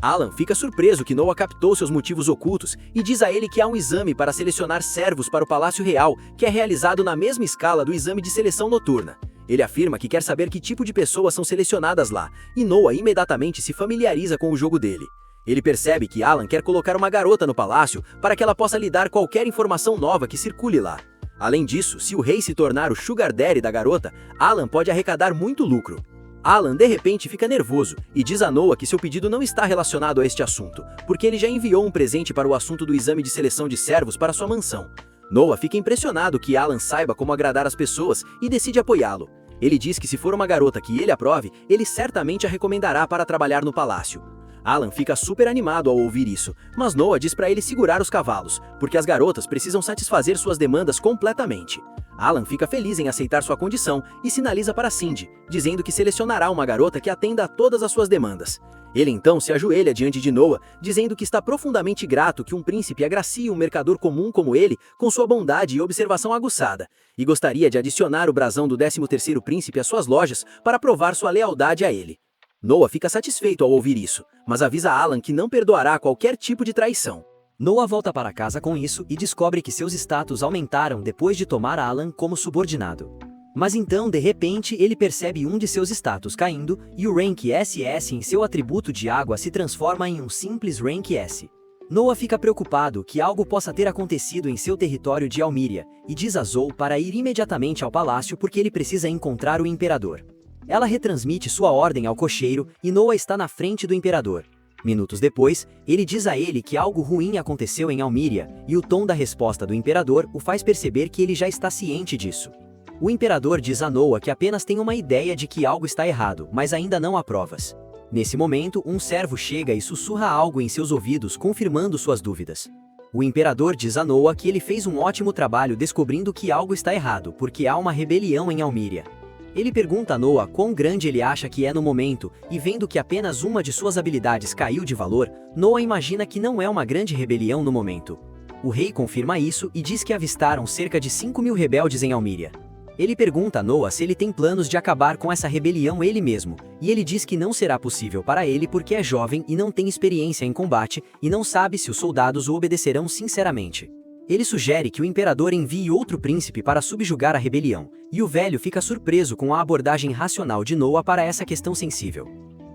Alan fica surpreso que Noah captou seus motivos ocultos e diz a ele que há um exame para selecionar servos para o Palácio Real, que é realizado na mesma escala do exame de seleção noturna. Ele afirma que quer saber que tipo de pessoas são selecionadas lá, e Noah imediatamente se familiariza com o jogo dele. Ele percebe que Alan quer colocar uma garota no palácio para que ela possa lhe dar qualquer informação nova que circule lá. Além disso, se o rei se tornar o sugar daddy da garota, Alan pode arrecadar muito lucro. Alan de repente fica nervoso e diz a Noah que seu pedido não está relacionado a este assunto, porque ele já enviou um presente para o assunto do exame de seleção de servos para sua mansão. Noah fica impressionado que Alan saiba como agradar as pessoas e decide apoiá-lo. Ele diz que se for uma garota que ele aprove, ele certamente a recomendará para trabalhar no palácio. Alan fica super animado ao ouvir isso, mas Noah diz para ele segurar os cavalos, porque as garotas precisam satisfazer suas demandas completamente. Alan fica feliz em aceitar sua condição e sinaliza para Cindy, dizendo que selecionará uma garota que atenda a todas as suas demandas. Ele então se ajoelha diante de Noah, dizendo que está profundamente grato que um príncipe agracie um mercador comum como ele com sua bondade e observação aguçada, e gostaria de adicionar o brasão do 13º príncipe às suas lojas para provar sua lealdade a ele. Noah fica satisfeito ao ouvir isso, mas avisa Alan que não perdoará qualquer tipo de traição. Noah volta para casa com isso e descobre que seus status aumentaram depois de tomar Alan como subordinado. Mas então, de repente, ele percebe um de seus status caindo e o rank SS em seu atributo de água se transforma em um simples rank S. Noah fica preocupado que algo possa ter acontecido em seu território de Almíria e diz a Zoe para ir imediatamente ao palácio porque ele precisa encontrar o imperador. Ela retransmite sua ordem ao cocheiro e Noah está na frente do imperador. Minutos depois, ele diz a ele que algo ruim aconteceu em Almíria, e o tom da resposta do imperador o faz perceber que ele já está ciente disso. O imperador diz a Noah que apenas tem uma ideia de que algo está errado, mas ainda não há provas. Nesse momento, um servo chega e sussurra algo em seus ouvidos, confirmando suas dúvidas. O imperador diz a Noah que ele fez um ótimo trabalho descobrindo que algo está errado, porque há uma rebelião em Almíria. Ele pergunta a Noah quão grande ele acha que é no momento, e vendo que apenas uma de suas habilidades caiu de valor, Noah imagina que não é uma grande rebelião no momento. O rei confirma isso e diz que avistaram cerca de 5.000 rebeldes em Almíria. Ele pergunta a Noah se ele tem planos de acabar com essa rebelião ele mesmo, e ele diz que não será possível para ele porque é jovem e não tem experiência em combate, e não sabe se os soldados o obedecerão sinceramente. Ele sugere que o imperador envie outro príncipe para subjugar a rebelião, e o velho fica surpreso com a abordagem racional de Noah para essa questão sensível.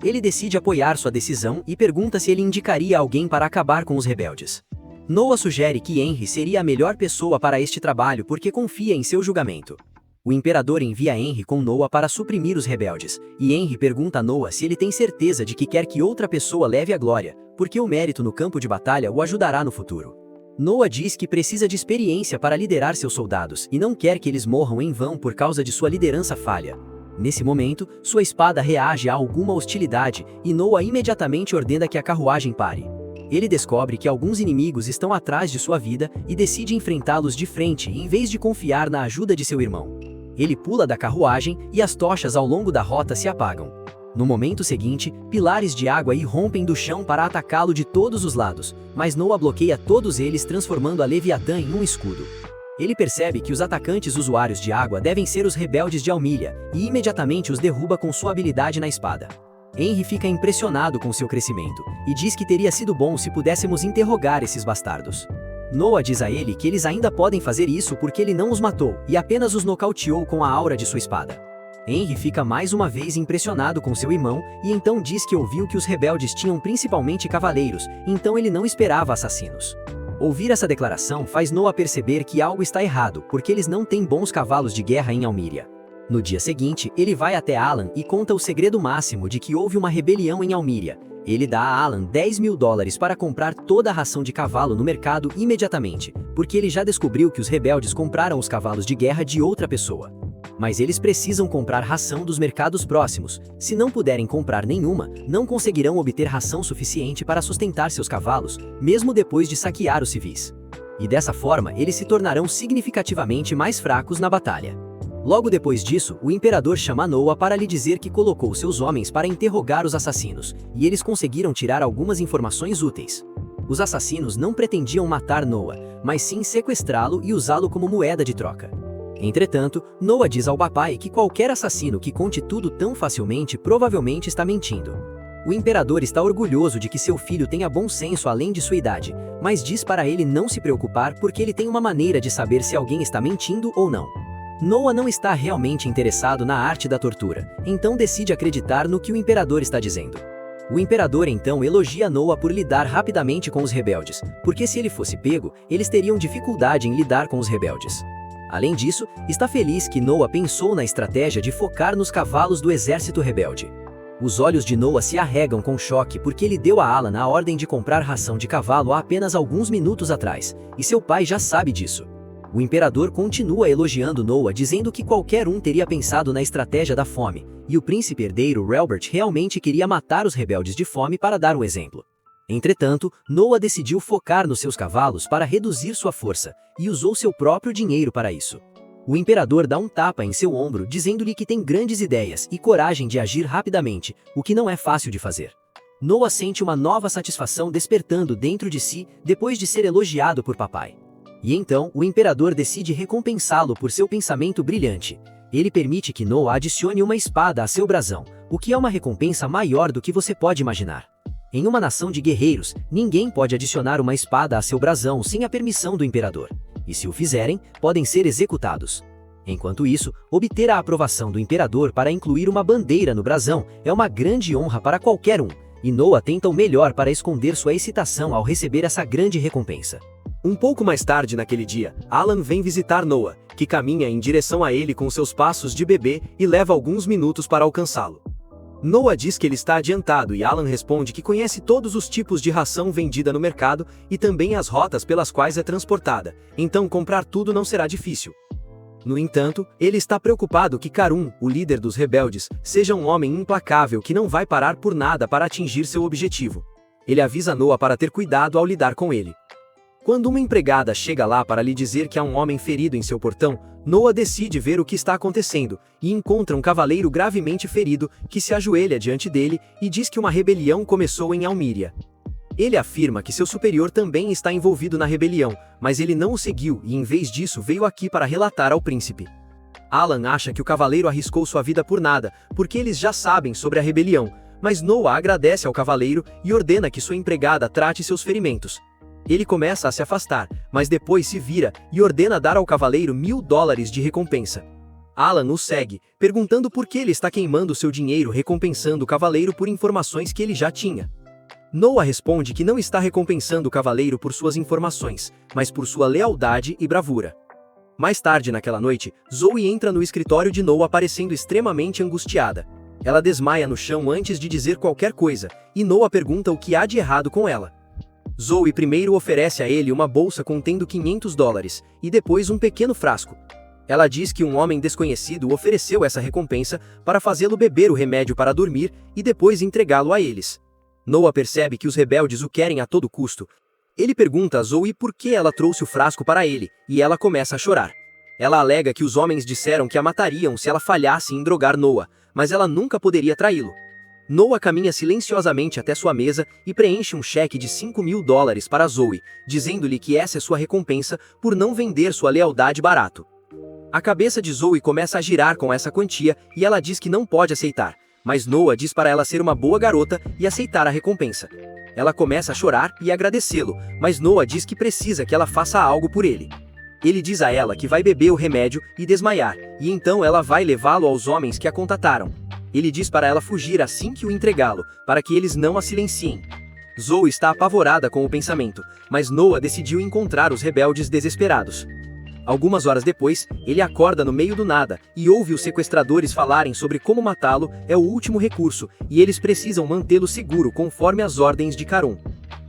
Ele decide apoiar sua decisão e pergunta se ele indicaria alguém para acabar com os rebeldes. Noah sugere que Henry seria a melhor pessoa para este trabalho porque confia em seu julgamento. O imperador envia Henry com Noah para suprimir os rebeldes, e Henry pergunta a Noah se ele tem certeza de que quer que outra pessoa leve a glória, porque o mérito no campo de batalha o ajudará no futuro. Noah diz que precisa de experiência para liderar seus soldados e não quer que eles morram em vão por causa de sua liderança falha. Nesse momento, sua espada reage a alguma hostilidade e Noah imediatamente ordena que a carruagem pare. Ele descobre que alguns inimigos estão atrás de sua vida e decide enfrentá-los de frente em vez de confiar na ajuda de seu irmão. Ele pula da carruagem e as tochas ao longo da rota se apagam. No momento seguinte, pilares de água irrompem do chão para atacá-lo de todos os lados, mas Noah bloqueia todos eles transformando a Leviatã em um escudo. Ele percebe que os atacantes usuários de água devem ser os rebeldes de Almília, e imediatamente os derruba com sua habilidade na espada. Henry fica impressionado com seu crescimento, e diz que teria sido bom se pudéssemos interrogar esses bastardos. Noah diz a ele que eles ainda podem fazer isso porque ele não os matou, e apenas os nocauteou com a aura de sua espada. Henry fica mais uma vez impressionado com seu irmão, e então diz que ouviu que os rebeldes tinham principalmente cavaleiros, então ele não esperava assassinos. Ouvir essa declaração faz Noah perceber que algo está errado, porque eles não têm bons cavalos de guerra em Almíria. No dia seguinte, ele vai até Alan e conta o segredo máximo de que houve uma rebelião em Almíria. Ele dá a Alan $10.000 para comprar toda a ração de cavalo no mercado imediatamente, porque ele já descobriu que os rebeldes compraram os cavalos de guerra de outra pessoa. Mas eles precisam comprar ração dos mercados próximos. Se não puderem comprar nenhuma, não conseguirão obter ração suficiente para sustentar seus cavalos, mesmo depois de saquear os civis. E dessa forma, eles se tornarão significativamente mais fracos na batalha. Logo depois disso, o imperador chama Noah para lhe dizer que colocou seus homens para interrogar os assassinos, e eles conseguiram tirar algumas informações úteis. Os assassinos não pretendiam matar Noah, mas sim sequestrá-lo e usá-lo como moeda de troca. Entretanto, Noah diz ao papai que qualquer assassino que conte tudo tão facilmente provavelmente está mentindo. O imperador está orgulhoso de que seu filho tenha bom senso além de sua idade, mas diz para ele não se preocupar porque ele tem uma maneira de saber se alguém está mentindo ou não. Noah não está realmente interessado na arte da tortura, então decide acreditar no que o imperador está dizendo. O imperador então elogia Noah por lidar rapidamente com os rebeldes, porque se ele fosse pego, eles teriam dificuldade em lidar com os rebeldes. Além disso, está feliz que Noah pensou na estratégia de focar nos cavalos do exército rebelde. Os olhos de Noah se arregam com choque porque ele deu a Alan a ordem de comprar ração de cavalo há apenas alguns minutos atrás, e seu pai já sabe disso. O imperador continua elogiando Noah dizendo que qualquer um teria pensado na estratégia da fome, e o príncipe herdeiro Relbert realmente queria matar os rebeldes de fome para dar um exemplo. Entretanto, Noah decidiu focar nos seus cavalos para reduzir sua força, e usou seu próprio dinheiro para isso. O imperador dá um tapa em seu ombro dizendo-lhe que tem grandes ideias e coragem de agir rapidamente, o que não é fácil de fazer. Noah sente uma nova satisfação despertando dentro de si depois de ser elogiado por papai. E então, o imperador decide recompensá-lo por seu pensamento brilhante. Ele permite que Noah adicione uma espada a seu brasão, o que é uma recompensa maior do que você pode imaginar. Em uma nação de guerreiros, ninguém pode adicionar uma espada a seu brasão sem a permissão do imperador. E se o fizerem, podem ser executados. Enquanto isso, obter a aprovação do imperador para incluir uma bandeira no brasão é uma grande honra para qualquer um, e Noah tenta o melhor para esconder sua excitação ao receber essa grande recompensa. Um pouco mais tarde naquele dia, Alan vem visitar Noah, que caminha em direção a ele com seus passos de bebê e leva alguns minutos para alcançá-lo. Noah diz que ele está adiantado e Alan responde que conhece todos os tipos de ração vendida no mercado e também as rotas pelas quais é transportada, então comprar tudo não será difícil. No entanto, ele está preocupado que Karun, o líder dos rebeldes, seja um homem implacável que não vai parar por nada para atingir seu objetivo. Ele avisa Noah para ter cuidado ao lidar com ele. Quando uma empregada chega lá para lhe dizer que há um homem ferido em seu portão, Noah decide ver o que está acontecendo, e encontra um cavaleiro gravemente ferido, que se ajoelha diante dele e diz que uma rebelião começou em Almíria. Ele afirma que seu superior também está envolvido na rebelião, mas ele não o seguiu e em vez disso veio aqui para relatar ao príncipe. Alan acha que o cavaleiro arriscou sua vida por nada, porque eles já sabem sobre a rebelião, mas Noah agradece ao cavaleiro e ordena que sua empregada trate seus ferimentos. Ele começa a se afastar, mas depois se vira e ordena dar ao cavaleiro $1000 de recompensa. Alan o segue, perguntando por que ele está queimando seu dinheiro recompensando o cavaleiro por informações que ele já tinha. Noah responde que não está recompensando o cavaleiro por suas informações, mas por sua lealdade e bravura. Mais tarde naquela noite, Zoe entra no escritório de Noah parecendo extremamente angustiada. Ela desmaia no chão antes de dizer qualquer coisa, e Noah pergunta o que há de errado com ela. Zoe primeiro oferece a ele uma bolsa contendo $500 e depois um pequeno frasco. Ela diz que um homem desconhecido ofereceu essa recompensa para fazê-lo beber o remédio para dormir e depois entregá-lo a eles. Noah percebe que os rebeldes o querem a todo custo. Ele pergunta a Zoe por que ela trouxe o frasco para ele, e ela começa a chorar. Ela alega que os homens disseram que a matariam se ela falhasse em drogar Noah, mas ela nunca poderia traí-lo. Noah caminha silenciosamente até sua mesa e preenche um cheque de $5.000 para Zoe, dizendo-lhe que essa é sua recompensa por não vender sua lealdade barato. A cabeça de Zoe começa a girar com essa quantia e ela diz que não pode aceitar, mas Noah diz para ela ser uma boa garota e aceitar a recompensa. Ela começa a chorar e agradecê-lo, mas Noah diz que precisa que ela faça algo por ele. Ele diz a ela que vai beber o remédio e desmaiar, e então ela vai levá-lo aos homens que a contataram. Ele diz para ela fugir assim que o entregá-lo, para que eles não a silenciem. Zoe está apavorada com o pensamento, mas Noah decidiu encontrar os rebeldes desesperados. Algumas horas depois, ele acorda no meio do nada e ouve os sequestradores falarem sobre como matá-lo é o último recurso e eles precisam mantê-lo seguro conforme as ordens de Karun.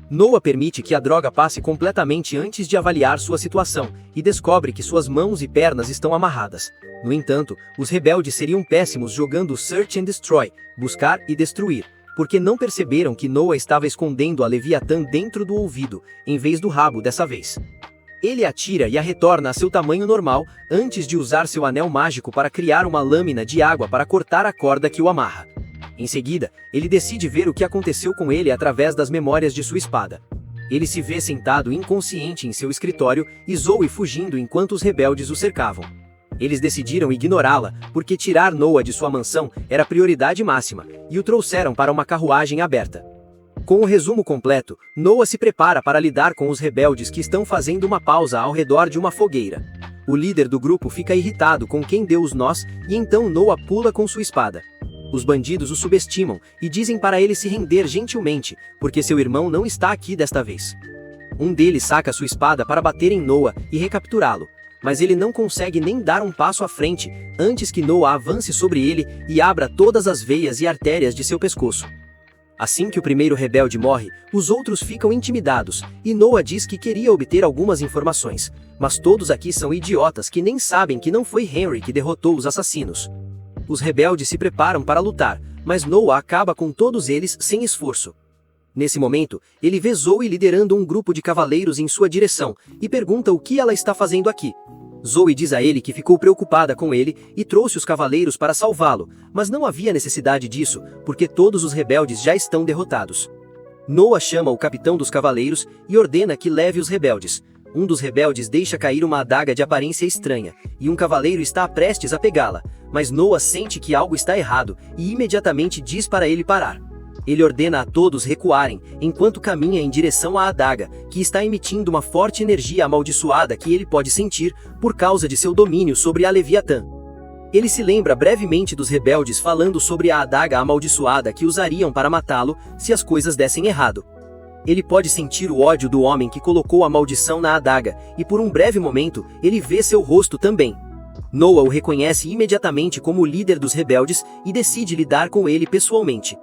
Noah permite que a droga passe completamente antes de avaliar sua situação e descobre que suas mãos e pernas estão amarradas. No entanto, os rebeldes seriam péssimos jogando Search and Destroy, buscar e destruir, porque não perceberam que Noah estava escondendo a Leviatã dentro do ouvido, em vez do rabo dessa vez. Ele a tira e a retorna a seu tamanho normal, antes de usar seu anel mágico para criar uma lâmina de água para cortar a corda que o amarra. Em seguida, ele decide ver o que aconteceu com ele através das memórias de sua espada. Ele se vê sentado inconsciente em seu escritório e Zoe fugindo enquanto os rebeldes o cercavam. Eles decidiram ignorá-la, porque tirar Noah de sua mansão era prioridade máxima, e o trouxeram para uma carruagem aberta. Com o resumo completo, Noah se prepara para lidar com os rebeldes que estão fazendo uma pausa ao redor de uma fogueira. O líder do grupo fica irritado com quem deu os nós e então Noah pula com sua espada. Os bandidos o subestimam e dizem para ele se render gentilmente, porque seu irmão não está aqui desta vez. Um deles saca sua espada para bater em Noah e recapturá-lo, mas ele não consegue nem dar um passo à frente antes que Noah avance sobre ele e abra todas as veias e artérias de seu pescoço. Assim que o primeiro rebelde morre, os outros ficam intimidados, e Noah diz que queria obter algumas informações, mas todos aqui são idiotas que nem sabem que não foi Henry que derrotou os assassinos. Os rebeldes se preparam para lutar, mas Noah acaba com todos eles sem esforço. Nesse momento, ele vê Zoe liderando um grupo de cavaleiros em sua direção, e pergunta o que ela está fazendo aqui. Zoe diz a ele que ficou preocupada com ele e trouxe os cavaleiros para salvá-lo, mas não havia necessidade disso, porque todos os rebeldes já estão derrotados. Noah chama o capitão dos cavaleiros e ordena que leve os rebeldes. Um dos rebeldes deixa cair uma adaga de aparência estranha, e um cavaleiro está prestes a pegá-la, mas Noah sente que algo está errado e imediatamente diz para ele parar. Ele ordena a todos recuarem, enquanto caminha em direção à adaga, que está emitindo uma forte energia amaldiçoada que ele pode sentir por causa de seu domínio sobre a Leviatã. Ele se lembra brevemente dos rebeldes falando sobre a adaga amaldiçoada que usariam para matá-lo se as coisas dessem errado. Ele pode sentir o ódio do homem que colocou a maldição na adaga, e por um breve momento, ele vê seu rosto também. Noah o reconhece imediatamente como o líder dos rebeldes e decide lidar com ele pessoalmente.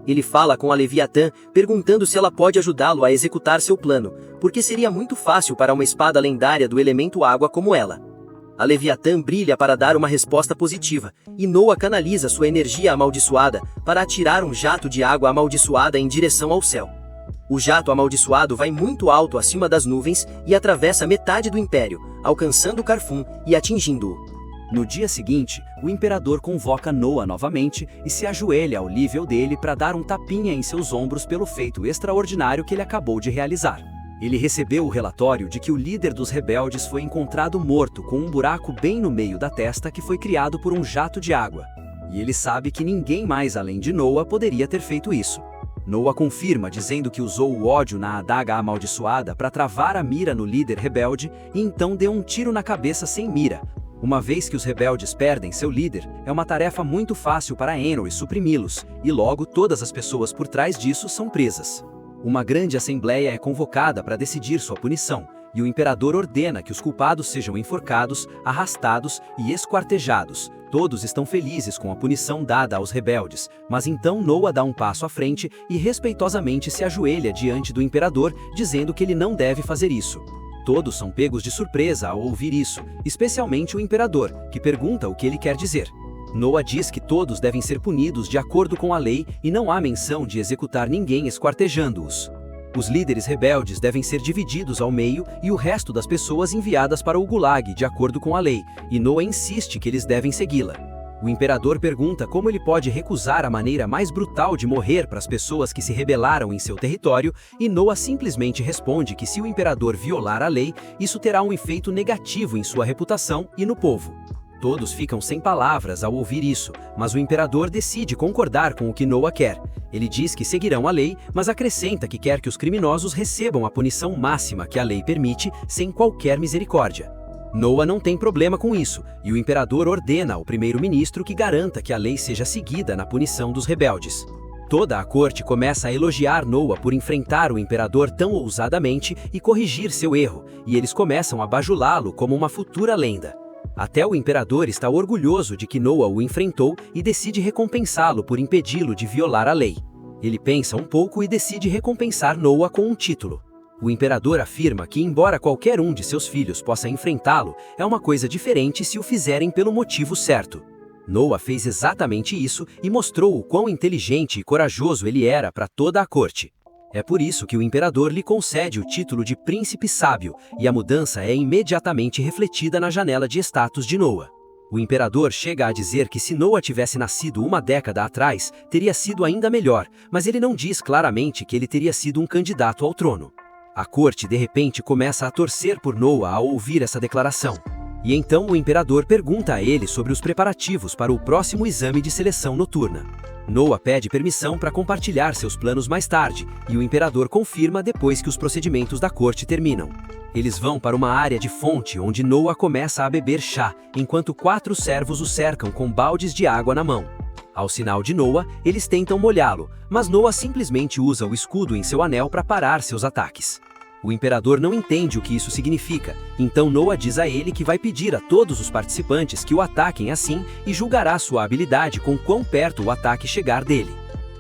Ele fala com a Leviatã, perguntando se ela pode ajudá-lo a executar seu plano, porque seria muito fácil para uma espada lendária do elemento água como ela. A Leviatã brilha para dar uma resposta positiva, e Noah canaliza sua energia amaldiçoada para atirar um jato de água amaldiçoada em direção ao céu. O jato amaldiçoado vai muito alto acima das nuvens e atravessa metade do Império, alcançando Carfum e atingindo-o. No dia seguinte, o imperador convoca Noah novamente e se ajoelha ao nível dele para dar um tapinha em seus ombros pelo feito extraordinário que ele acabou de realizar. Ele recebeu o relatório de que o líder dos rebeldes foi encontrado morto com um buraco bem no meio da testa que foi criado por um jato de água. E ele sabe que ninguém mais além de Noah poderia ter feito isso. Noa confirma dizendo que usou o ódio na adaga amaldiçoada para travar a mira no líder rebelde e então deu um tiro na cabeça sem mira. Uma vez que os rebeldes perdem seu líder, é uma tarefa muito fácil para Enor suprimi-los, e logo todas as pessoas por trás disso são presas. Uma grande assembleia é convocada para decidir sua punição, e o imperador ordena que os culpados sejam enforcados, arrastados e esquartejados. Todos estão felizes com a punição dada aos rebeldes, mas então Noa dá um passo à frente e respeitosamente se ajoelha diante do imperador, dizendo que ele não deve fazer isso. Todos são pegos de surpresa ao ouvir isso, especialmente o imperador, que pergunta o que ele quer dizer. Noa diz que todos devem ser punidos de acordo com a lei e não há menção de executar ninguém esquartejando-os. Os líderes rebeldes devem ser divididos ao meio e o resto das pessoas enviadas para o Gulag de acordo com a lei, e Noa insiste que eles devem segui-la. O imperador pergunta como ele pode recusar a maneira mais brutal de morrer para as pessoas que se rebelaram em seu território, e Noa simplesmente responde que se o imperador violar a lei, isso terá um efeito negativo em sua reputação e no povo. Todos ficam sem palavras ao ouvir isso, mas o imperador decide concordar com o que Noa quer. Ele diz que seguirão a lei, mas acrescenta que quer que os criminosos recebam a punição máxima que a lei permite, sem qualquer misericórdia. Noa não tem problema com isso, e o imperador ordena ao primeiro-ministro que garanta que a lei seja seguida na punição dos rebeldes. Toda a corte começa a elogiar Noa por enfrentar o imperador tão ousadamente e corrigir seu erro, e eles começam a bajulá-lo como uma futura lenda. Até o imperador está orgulhoso de que Noa o enfrentou e decide recompensá-lo por impedi-lo de violar a lei. Ele pensa um pouco e decide recompensar Noa com um título. O imperador afirma que, embora qualquer um de seus filhos possa enfrentá-lo, é uma coisa diferente se o fizerem pelo motivo certo. Noa fez exatamente isso e mostrou o quão inteligente e corajoso ele era para toda a corte. É por isso que o imperador lhe concede o título de príncipe sábio, e a mudança é imediatamente refletida na janela de status de Noa. O imperador chega a dizer que se Noa tivesse nascido uma década atrás, teria sido ainda melhor, mas ele não diz claramente que ele teria sido um candidato ao trono. A corte de repente começa a torcer por Noa ao ouvir essa declaração. E então o imperador pergunta a ele sobre os preparativos para o próximo exame de seleção noturna. Noa pede permissão para compartilhar seus planos mais tarde, e o imperador confirma depois que os procedimentos da corte terminam. Eles vão para uma área de fonte onde Noa começa a beber chá, enquanto 4 servos o cercam com baldes de água na mão. Ao sinal de Noa, eles tentam molhá-lo, mas Noa simplesmente usa o escudo em seu anel para parar seus ataques. O imperador não entende o que isso significa, então Noa diz a ele que vai pedir a todos os participantes que o ataquem assim e julgará sua habilidade com quão perto o ataque chegar dele.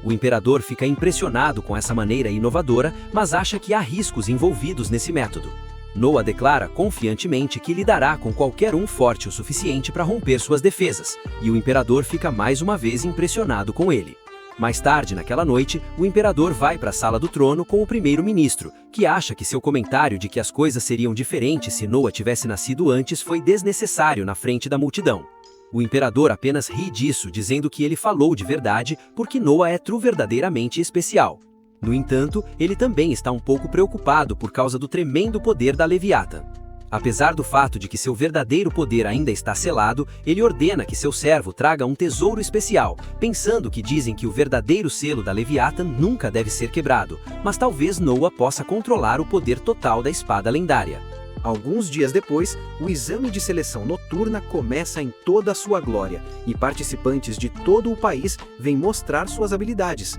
O imperador fica impressionado com essa maneira inovadora, mas acha que há riscos envolvidos nesse método. Noa declara confiantemente que lidará com qualquer um forte o suficiente para romper suas defesas, e o imperador fica mais uma vez impressionado com ele. Mais tarde naquela noite, o imperador vai para a sala do trono com o primeiro-ministro, que acha que seu comentário de que as coisas seriam diferentes se Noa tivesse nascido antes foi desnecessário na frente da multidão. O imperador apenas ri disso, dizendo que ele falou de verdade porque Noa é verdadeiramente especial. No entanto, ele também está um pouco preocupado por causa do tremendo poder da Leviatã. Apesar do fato de que seu verdadeiro poder ainda está selado, ele ordena que seu servo traga um tesouro especial, pensando que dizem que o verdadeiro selo da Leviatã nunca deve ser quebrado, mas talvez Noa possa controlar o poder total da espada lendária. Alguns dias depois, o exame de seleção noturna começa em toda a sua glória, e participantes de todo o país vêm mostrar suas habilidades.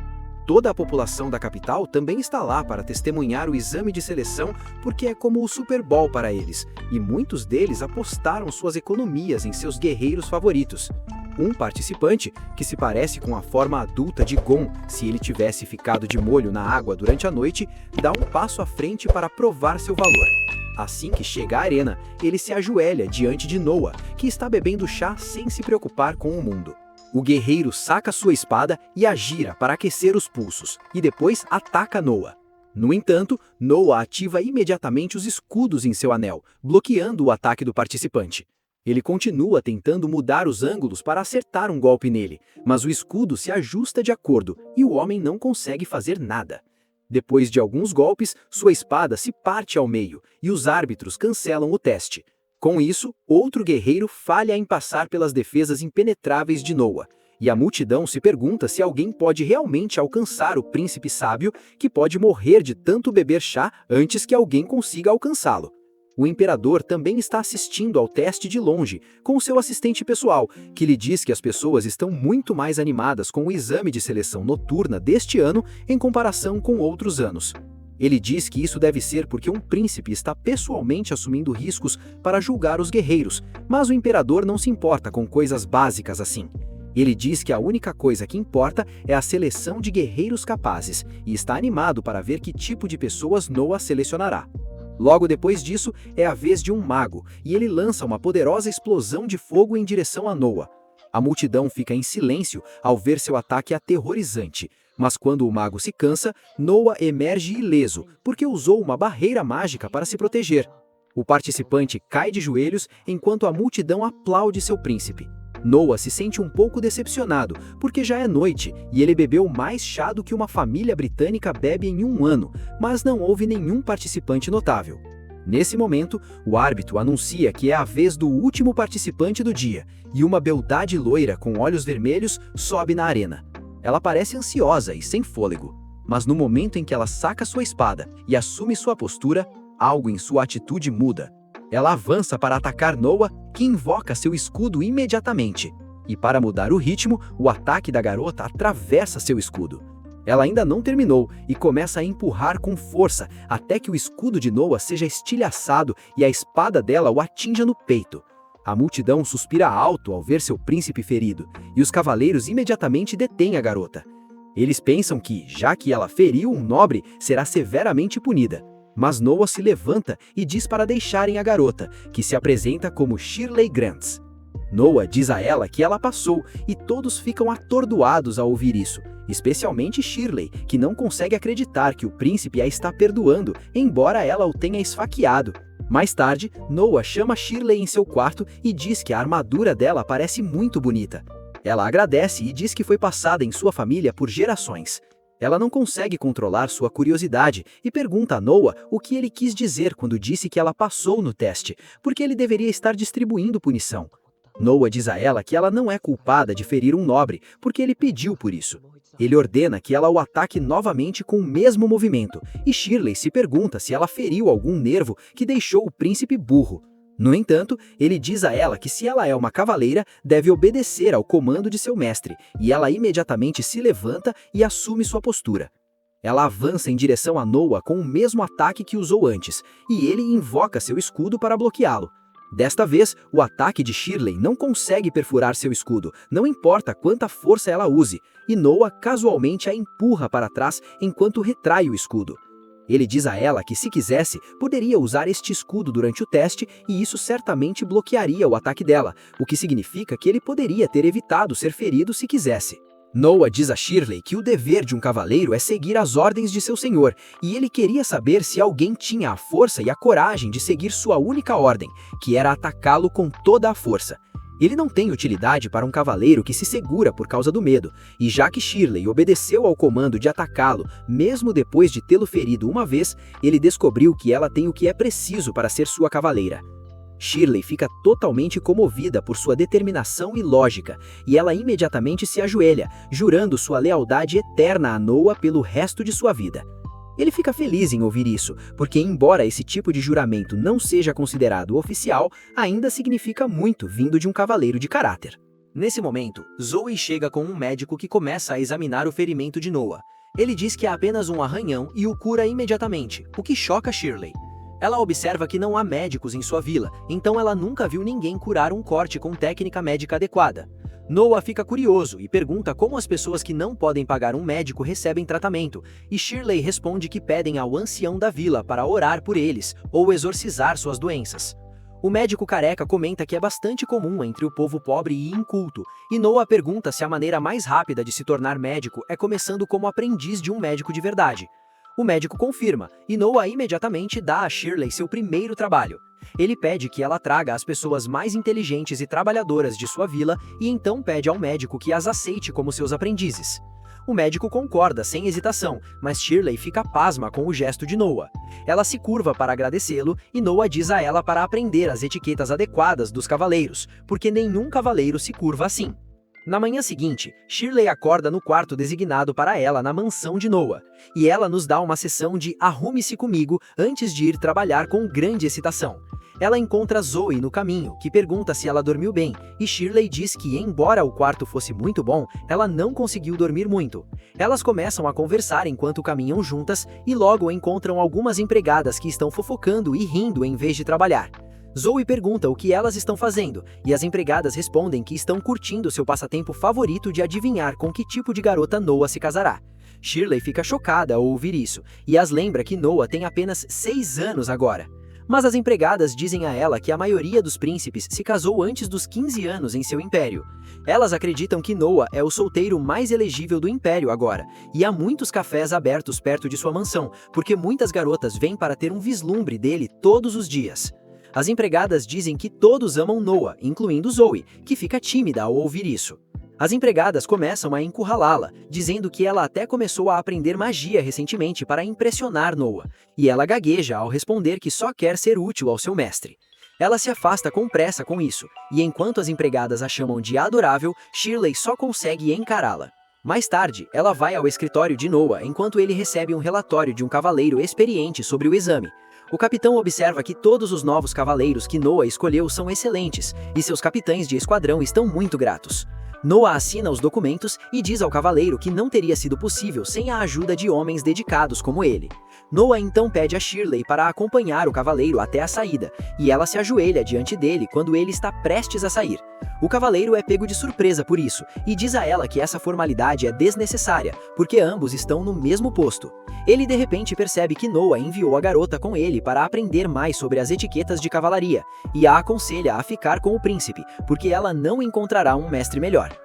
Toda a população da capital também está lá para testemunhar o exame de seleção porque é como o Super Bowl para eles, e muitos deles apostaram suas economias em seus guerreiros favoritos. Um participante, que se parece com a forma adulta de Gon se ele tivesse ficado de molho na água durante a noite, dá um passo à frente para provar seu valor. Assim que chega à arena, ele se ajoelha diante de Noa, que está bebendo chá sem se preocupar com o mundo. O guerreiro saca sua espada e a gira para aquecer os pulsos, e depois ataca Noa. No entanto, Noa ativa imediatamente os escudos em seu anel, bloqueando o ataque do participante. Ele continua tentando mudar os ângulos para acertar um golpe nele, mas o escudo se ajusta de acordo e o homem não consegue fazer nada. Depois de alguns golpes, sua espada se parte ao meio e os árbitros cancelam o teste. Com isso, outro guerreiro falha em passar pelas defesas impenetráveis de Noa. E a multidão se pergunta se alguém pode realmente alcançar o príncipe sábio que pode morrer de tanto beber chá antes que alguém consiga alcançá-lo. O imperador também está assistindo ao teste de longe, com seu assistente pessoal, que lhe diz que as pessoas estão muito mais animadas com o exame de seleção noturna deste ano em comparação com outros anos. Ele diz que isso deve ser porque um príncipe está pessoalmente assumindo riscos para julgar os guerreiros, mas o imperador não se importa com coisas básicas assim. Ele diz que a única coisa que importa é a seleção de guerreiros capazes e está animado para ver que tipo de pessoas Noah selecionará. Logo depois disso, é a vez de um mago, e ele lança uma poderosa explosão de fogo em direção a Noah. A multidão fica em silêncio ao ver seu ataque aterrorizante, mas quando o mago se cansa, Noah emerge ileso, porque usou uma barreira mágica para se proteger. O participante cai de joelhos enquanto a multidão aplaude seu príncipe. Noah se sente um pouco decepcionado, porque já é noite e ele bebeu mais chá do que uma família britânica bebe em um ano, mas não houve nenhum participante notável. Nesse momento, o árbitro anuncia que é a vez do último participante do dia, e uma beldade loira com olhos vermelhos sobe na arena. Ela parece ansiosa e sem fôlego, mas no momento em que ela saca sua espada e assume sua postura, algo em sua atitude muda. Ela avança para atacar Noah, que invoca seu escudo imediatamente. E para mudar o ritmo, o ataque da garota atravessa seu escudo. Ela ainda não terminou e começa a empurrar com força até que o escudo de Noah seja estilhaçado e a espada dela o atinja no peito. A multidão suspira alto ao ver seu príncipe ferido, e os cavaleiros imediatamente detêm a garota. Eles pensam que, já que ela feriu um nobre, será severamente punida. Mas Noah se levanta e diz para deixarem a garota, que se apresenta como Shirley Grants. Noah diz a ela que ela passou e todos ficam atordoados ao ouvir isso, especialmente Shirley, que não consegue acreditar que o príncipe a está perdoando, embora ela o tenha esfaqueado. Mais tarde, Noah chama Shirley em seu quarto e diz que a armadura dela parece muito bonita. Ela agradece e diz que foi passada em sua família por gerações. Ela não consegue controlar sua curiosidade e pergunta a Noah o que ele quis dizer quando disse que ela passou no teste, porque ele deveria estar distribuindo punição. Noah diz a ela que ela não é culpada de ferir um nobre, porque ele pediu por isso. Ele ordena que ela o ataque novamente com o mesmo movimento, e Shirley se pergunta se ela feriu algum nervo que deixou o príncipe burro. No entanto, ele diz a ela que se ela é uma cavaleira, deve obedecer ao comando de seu mestre, e ela imediatamente se levanta e assume sua postura. Ela avança em direção a Noah com o mesmo ataque que usou antes, e ele invoca seu escudo para bloqueá-lo. Desta vez, o ataque de Shirley não consegue perfurar seu escudo, não importa quanta força ela use, e Noah casualmente a empurra para trás enquanto retrai o escudo. Ele diz a ela que, se quisesse, poderia usar este escudo durante o teste e isso certamente bloquearia o ataque dela, o que significa que ele poderia ter evitado ser ferido se quisesse. Noah diz a Shirley que o dever de um cavaleiro é seguir as ordens de seu senhor, e ele queria saber se alguém tinha a força e a coragem de seguir sua única ordem, que era atacá-lo com toda a força. Ele não tem utilidade para um cavaleiro que se segura por causa do medo, e já que Shirley obedeceu ao comando de atacá-lo, mesmo depois de tê-lo ferido uma vez, ele descobriu que ela tem o que é preciso para ser sua cavaleira. Shirley fica totalmente comovida por sua determinação e lógica, e ela imediatamente se ajoelha, jurando sua lealdade eterna a Noah pelo resto de sua vida. Ele fica feliz em ouvir isso, porque embora esse tipo de juramento não seja considerado oficial, ainda significa muito vindo de um cavaleiro de caráter. Nesse momento, Zoe chega com um médico que começa a examinar o ferimento de Noah. Ele diz que é apenas um arranhão e o cura imediatamente, o que choca Shirley. Ela observa que não há médicos em sua vila, então ela nunca viu ninguém curar um corte com técnica médica adequada. Noah fica curioso e pergunta como as pessoas que não podem pagar um médico recebem tratamento, e Shirley responde que pedem ao ancião da vila para orar por eles ou exorcizar suas doenças. O médico careca comenta que é bastante comum entre o povo pobre e inculto, e Noah pergunta se a maneira mais rápida de se tornar médico é começando como aprendiz de um médico de verdade. O médico confirma, e Noah imediatamente dá a Shirley seu primeiro trabalho. Ele pede que ela traga as pessoas mais inteligentes e trabalhadoras de sua vila e então pede ao médico que as aceite como seus aprendizes. O médico concorda sem hesitação, mas Shirley fica pasma com o gesto de Noah. Ela se curva para agradecê-lo e Noah diz a ela para aprender as etiquetas adequadas dos cavaleiros, porque nenhum cavaleiro se curva assim. Na manhã seguinte, Shirley acorda no quarto designado para ela na mansão de Noah, e ela nos dá uma sessão de arrume-se comigo antes de ir trabalhar com grande excitação. Ela encontra Zoe no caminho, que pergunta se ela dormiu bem, e Shirley diz que, embora o quarto fosse muito bom, ela não conseguiu dormir muito. Elas começam a conversar enquanto caminham juntas e logo encontram algumas empregadas que estão fofocando e rindo em vez de trabalhar. Zoe pergunta o que elas estão fazendo, e as empregadas respondem que estão curtindo seu passatempo favorito de adivinhar com que tipo de garota Noah se casará. Shirley fica chocada ao ouvir isso, e as lembra que Noah tem apenas 6 anos agora. Mas as empregadas dizem a ela que a maioria dos príncipes se casou antes dos 15 anos em seu império. Elas acreditam que Noah é o solteiro mais elegível do império agora, e há muitos cafés abertos perto de sua mansão, porque muitas garotas vêm para ter um vislumbre dele todos os dias. As empregadas dizem que todos amam Noah, incluindo Zoe, que fica tímida ao ouvir isso. As empregadas começam a encurralá-la, dizendo que ela até começou a aprender magia recentemente para impressionar Noah, e ela gagueja ao responder que só quer ser útil ao seu mestre. Ela se afasta com pressa com isso, e enquanto as empregadas a chamam de adorável, Shirley só consegue encará-la. Mais tarde, ela vai ao escritório de Noah enquanto ele recebe um relatório de um cavaleiro experiente sobre o exame. O capitão observa que todos os novos cavaleiros que Noah escolheu são excelentes, e seus capitães de esquadrão estão muito gratos. Noah assina os documentos e diz ao cavaleiro que não teria sido possível sem a ajuda de homens dedicados como ele. Noah então pede a Shirley para acompanhar o cavaleiro até a saída, e ela se ajoelha diante dele quando ele está prestes a sair. O cavaleiro é pego de surpresa por isso, e diz a ela que essa formalidade é desnecessária, porque ambos estão no mesmo posto. Ele de repente percebe que Noah enviou a garota com ele para aprender mais sobre as etiquetas de cavalaria, e a aconselha a ficar com o príncipe, porque ela não encontrará um mestre melhor.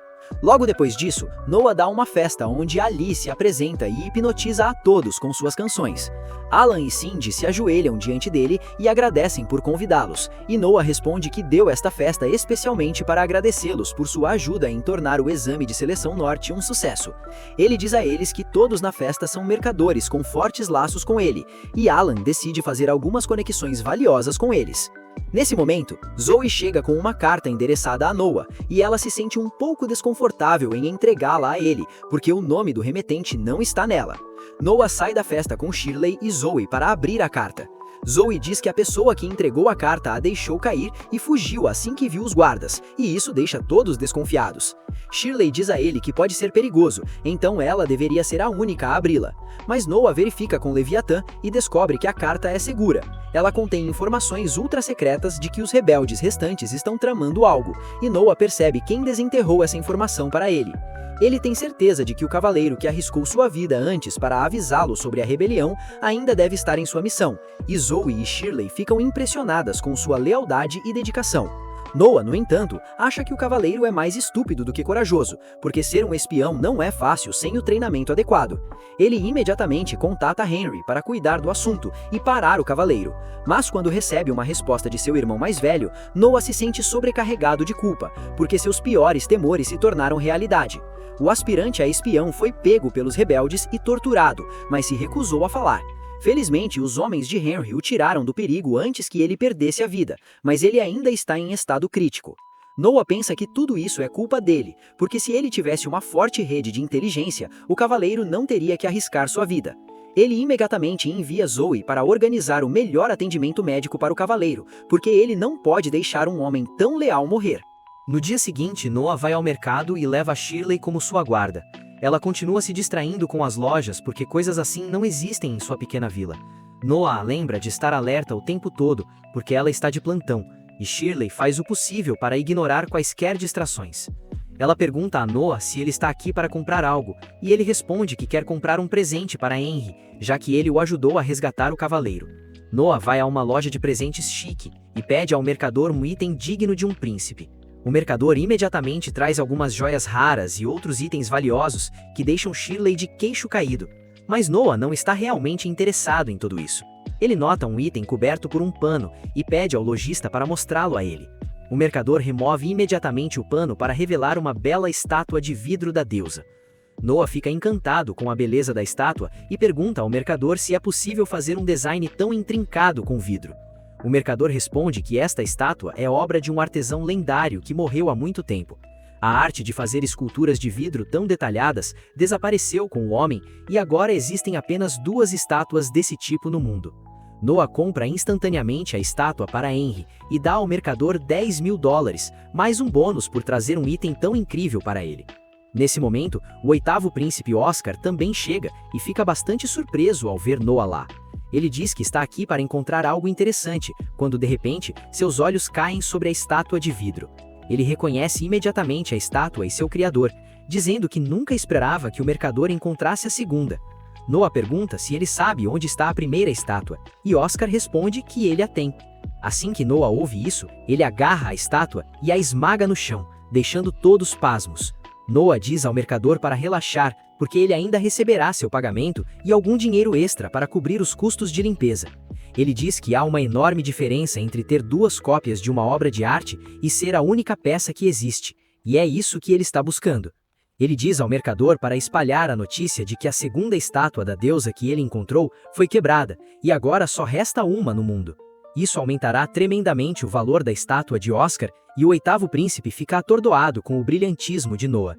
Logo depois disso, Noah dá uma festa onde Ali se apresenta e hipnotiza a todos com suas canções. Alan e Cindy se ajoelham diante dele e agradecem por convidá-los, e Noah responde que deu esta festa especialmente para agradecê-los por sua ajuda em tornar o exame de seleção norte um sucesso. Ele diz a eles que todos na festa são mercadores com fortes laços com ele, e Alan decide fazer algumas conexões valiosas com eles. Nesse momento, Zoe chega com uma carta endereçada a Noah, e ela se sente um pouco desconfortável em entregá-la a ele, porque o nome do remetente não está nela. Noah sai da festa com Shirley e Zoe para abrir a carta. Zoe diz que a pessoa que entregou a carta a deixou cair e fugiu assim que viu os guardas, e isso deixa todos desconfiados. Shirley diz a ele que pode ser perigoso, então ela deveria ser a única a abri-la. Mas Noah verifica com Leviatã e descobre que a carta é segura. Ela contém informações ultra-secretas de que os rebeldes restantes estão tramando algo, e Noah percebe quem desenterrou essa informação para ele. Ele tem certeza de que o cavaleiro que arriscou sua vida antes para avisá-lo sobre a rebelião ainda deve estar em sua missão, e Zoe e Shirley ficam impressionadas com sua lealdade e dedicação. Noah, no entanto, acha que o cavaleiro é mais estúpido do que corajoso, porque ser um espião não é fácil sem o treinamento adequado. Ele imediatamente contata Henry para cuidar do assunto e parar o cavaleiro, mas quando recebe uma resposta de seu irmão mais velho, Noah se sente sobrecarregado de culpa, porque seus piores temores se tornaram realidade. O aspirante a espião foi pego pelos rebeldes e torturado, mas se recusou a falar. Felizmente, os homens de Henry o tiraram do perigo antes que ele perdesse a vida, mas ele ainda está em estado crítico. Noah pensa que tudo isso é culpa dele, porque se ele tivesse uma forte rede de inteligência, o cavaleiro não teria que arriscar sua vida. Ele imediatamente envia Zoe para organizar o melhor atendimento médico para o cavaleiro, porque ele não pode deixar um homem tão leal morrer. No dia seguinte, Noah vai ao mercado e leva Shirley como sua guarda. Ela continua se distraindo com as lojas porque coisas assim não existem em sua pequena vila. Noah a lembra de estar alerta o tempo todo porque ela está de plantão, e Shirley faz o possível para ignorar quaisquer distrações. Ela pergunta a Noah se ele está aqui para comprar algo, e ele responde que quer comprar um presente para Henry, já que ele o ajudou a resgatar o cavaleiro. Noah vai a uma loja de presentes chique e pede ao mercador um item digno de um príncipe. O mercador imediatamente traz algumas joias raras e outros itens valiosos que deixam Shirley de queixo caído. Mas Noah não está realmente interessado em tudo isso. Ele nota um item coberto por um pano e pede ao lojista para mostrá-lo a ele. O mercador remove imediatamente o pano para revelar uma bela estátua de vidro da deusa. Noah fica encantado com a beleza da estátua e pergunta ao mercador se é possível fazer um design tão intrincado com vidro. O mercador responde que esta estátua é obra de um artesão lendário que morreu há muito tempo. A arte de fazer esculturas de vidro tão detalhadas desapareceu com o homem e agora existem apenas 2 estátuas desse tipo no mundo. Noah compra instantaneamente a estátua para Henry e dá ao mercador $10.000, mais um bônus por trazer um item tão incrível para ele. Nesse momento, o 8º príncipe Oscar também chega e fica bastante surpreso ao ver Noah lá. Ele diz que está aqui para encontrar algo interessante, quando de repente, seus olhos caem sobre a estátua de vidro. Ele reconhece imediatamente a estátua e seu criador, dizendo que nunca esperava que o mercador encontrasse a segunda. Noah pergunta se ele sabe onde está a primeira estátua, e Oscar responde que ele a tem. Assim que Noah ouve isso, ele agarra a estátua e a esmaga no chão, deixando todos pasmos. Noah diz ao mercador para relaxar, porque ele ainda receberá seu pagamento e algum dinheiro extra para cobrir os custos de limpeza. Ele diz que há uma enorme diferença entre ter 2 cópias de uma obra de arte e ser a única peça que existe, e é isso que ele está buscando. Ele diz ao mercador para espalhar a notícia de que a segunda estátua da deusa que ele encontrou foi quebrada, e agora só resta uma no mundo. Isso aumentará tremendamente o valor da estátua de Oscar, e o 8º príncipe fica atordoado com o brilhantismo de Noah.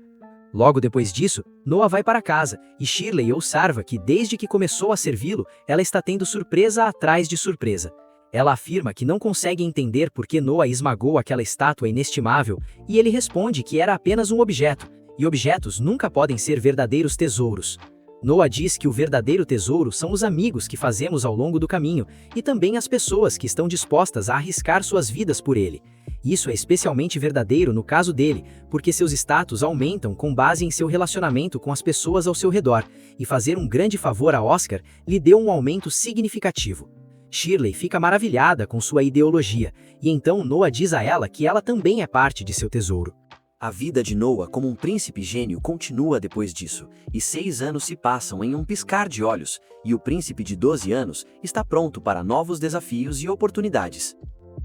Logo depois disso, Noah vai para casa, e Shirley observa que desde que começou a servi-lo, ela está tendo surpresa atrás de surpresa. Ela afirma que não consegue entender por que Noah esmagou aquela estátua inestimável, e ele responde que era apenas um objeto, e objetos nunca podem ser verdadeiros tesouros. Noah diz que o verdadeiro tesouro são os amigos que fazemos ao longo do caminho, e também as pessoas que estão dispostas a arriscar suas vidas por ele. Isso é especialmente verdadeiro no caso dele, porque seus status aumentam com base em seu relacionamento com as pessoas ao seu redor, e fazer um grande favor a Oscar lhe deu um aumento significativo. Shirley fica maravilhada com sua ideologia, e então Noah diz a ela que ela também é parte de seu tesouro. A vida de Noah como um príncipe gênio continua depois disso, e 6 anos se passam em um piscar de olhos, e o príncipe de 12 anos está pronto para novos desafios e oportunidades.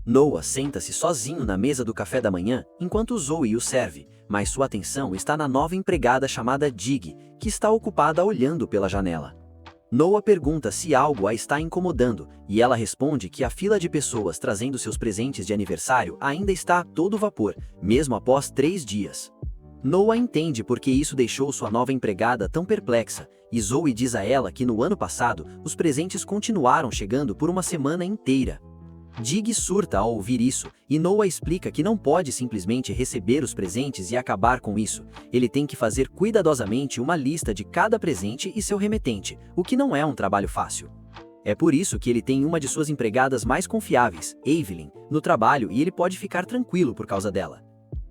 Noah senta-se sozinho na mesa do café da manhã, enquanto Zoe o serve, mas sua atenção está na nova empregada chamada Dig, que está ocupada olhando pela janela. Noah pergunta se algo a está incomodando, e ela responde que a fila de pessoas trazendo seus presentes de aniversário ainda está a todo vapor, mesmo após 3 dias. Noah entende por que isso deixou sua nova empregada tão perplexa, e Zoe diz a ela que no ano passado, os presentes continuaram chegando por uma semana inteira. Dig surta ao ouvir isso, e Noah explica que não pode simplesmente receber os presentes e acabar com isso. Ele tem que fazer cuidadosamente uma lista de cada presente e seu remetente, o que não é um trabalho fácil. É por isso que ele tem uma de suas empregadas mais confiáveis, Evelyn, no trabalho e ele pode ficar tranquilo por causa dela.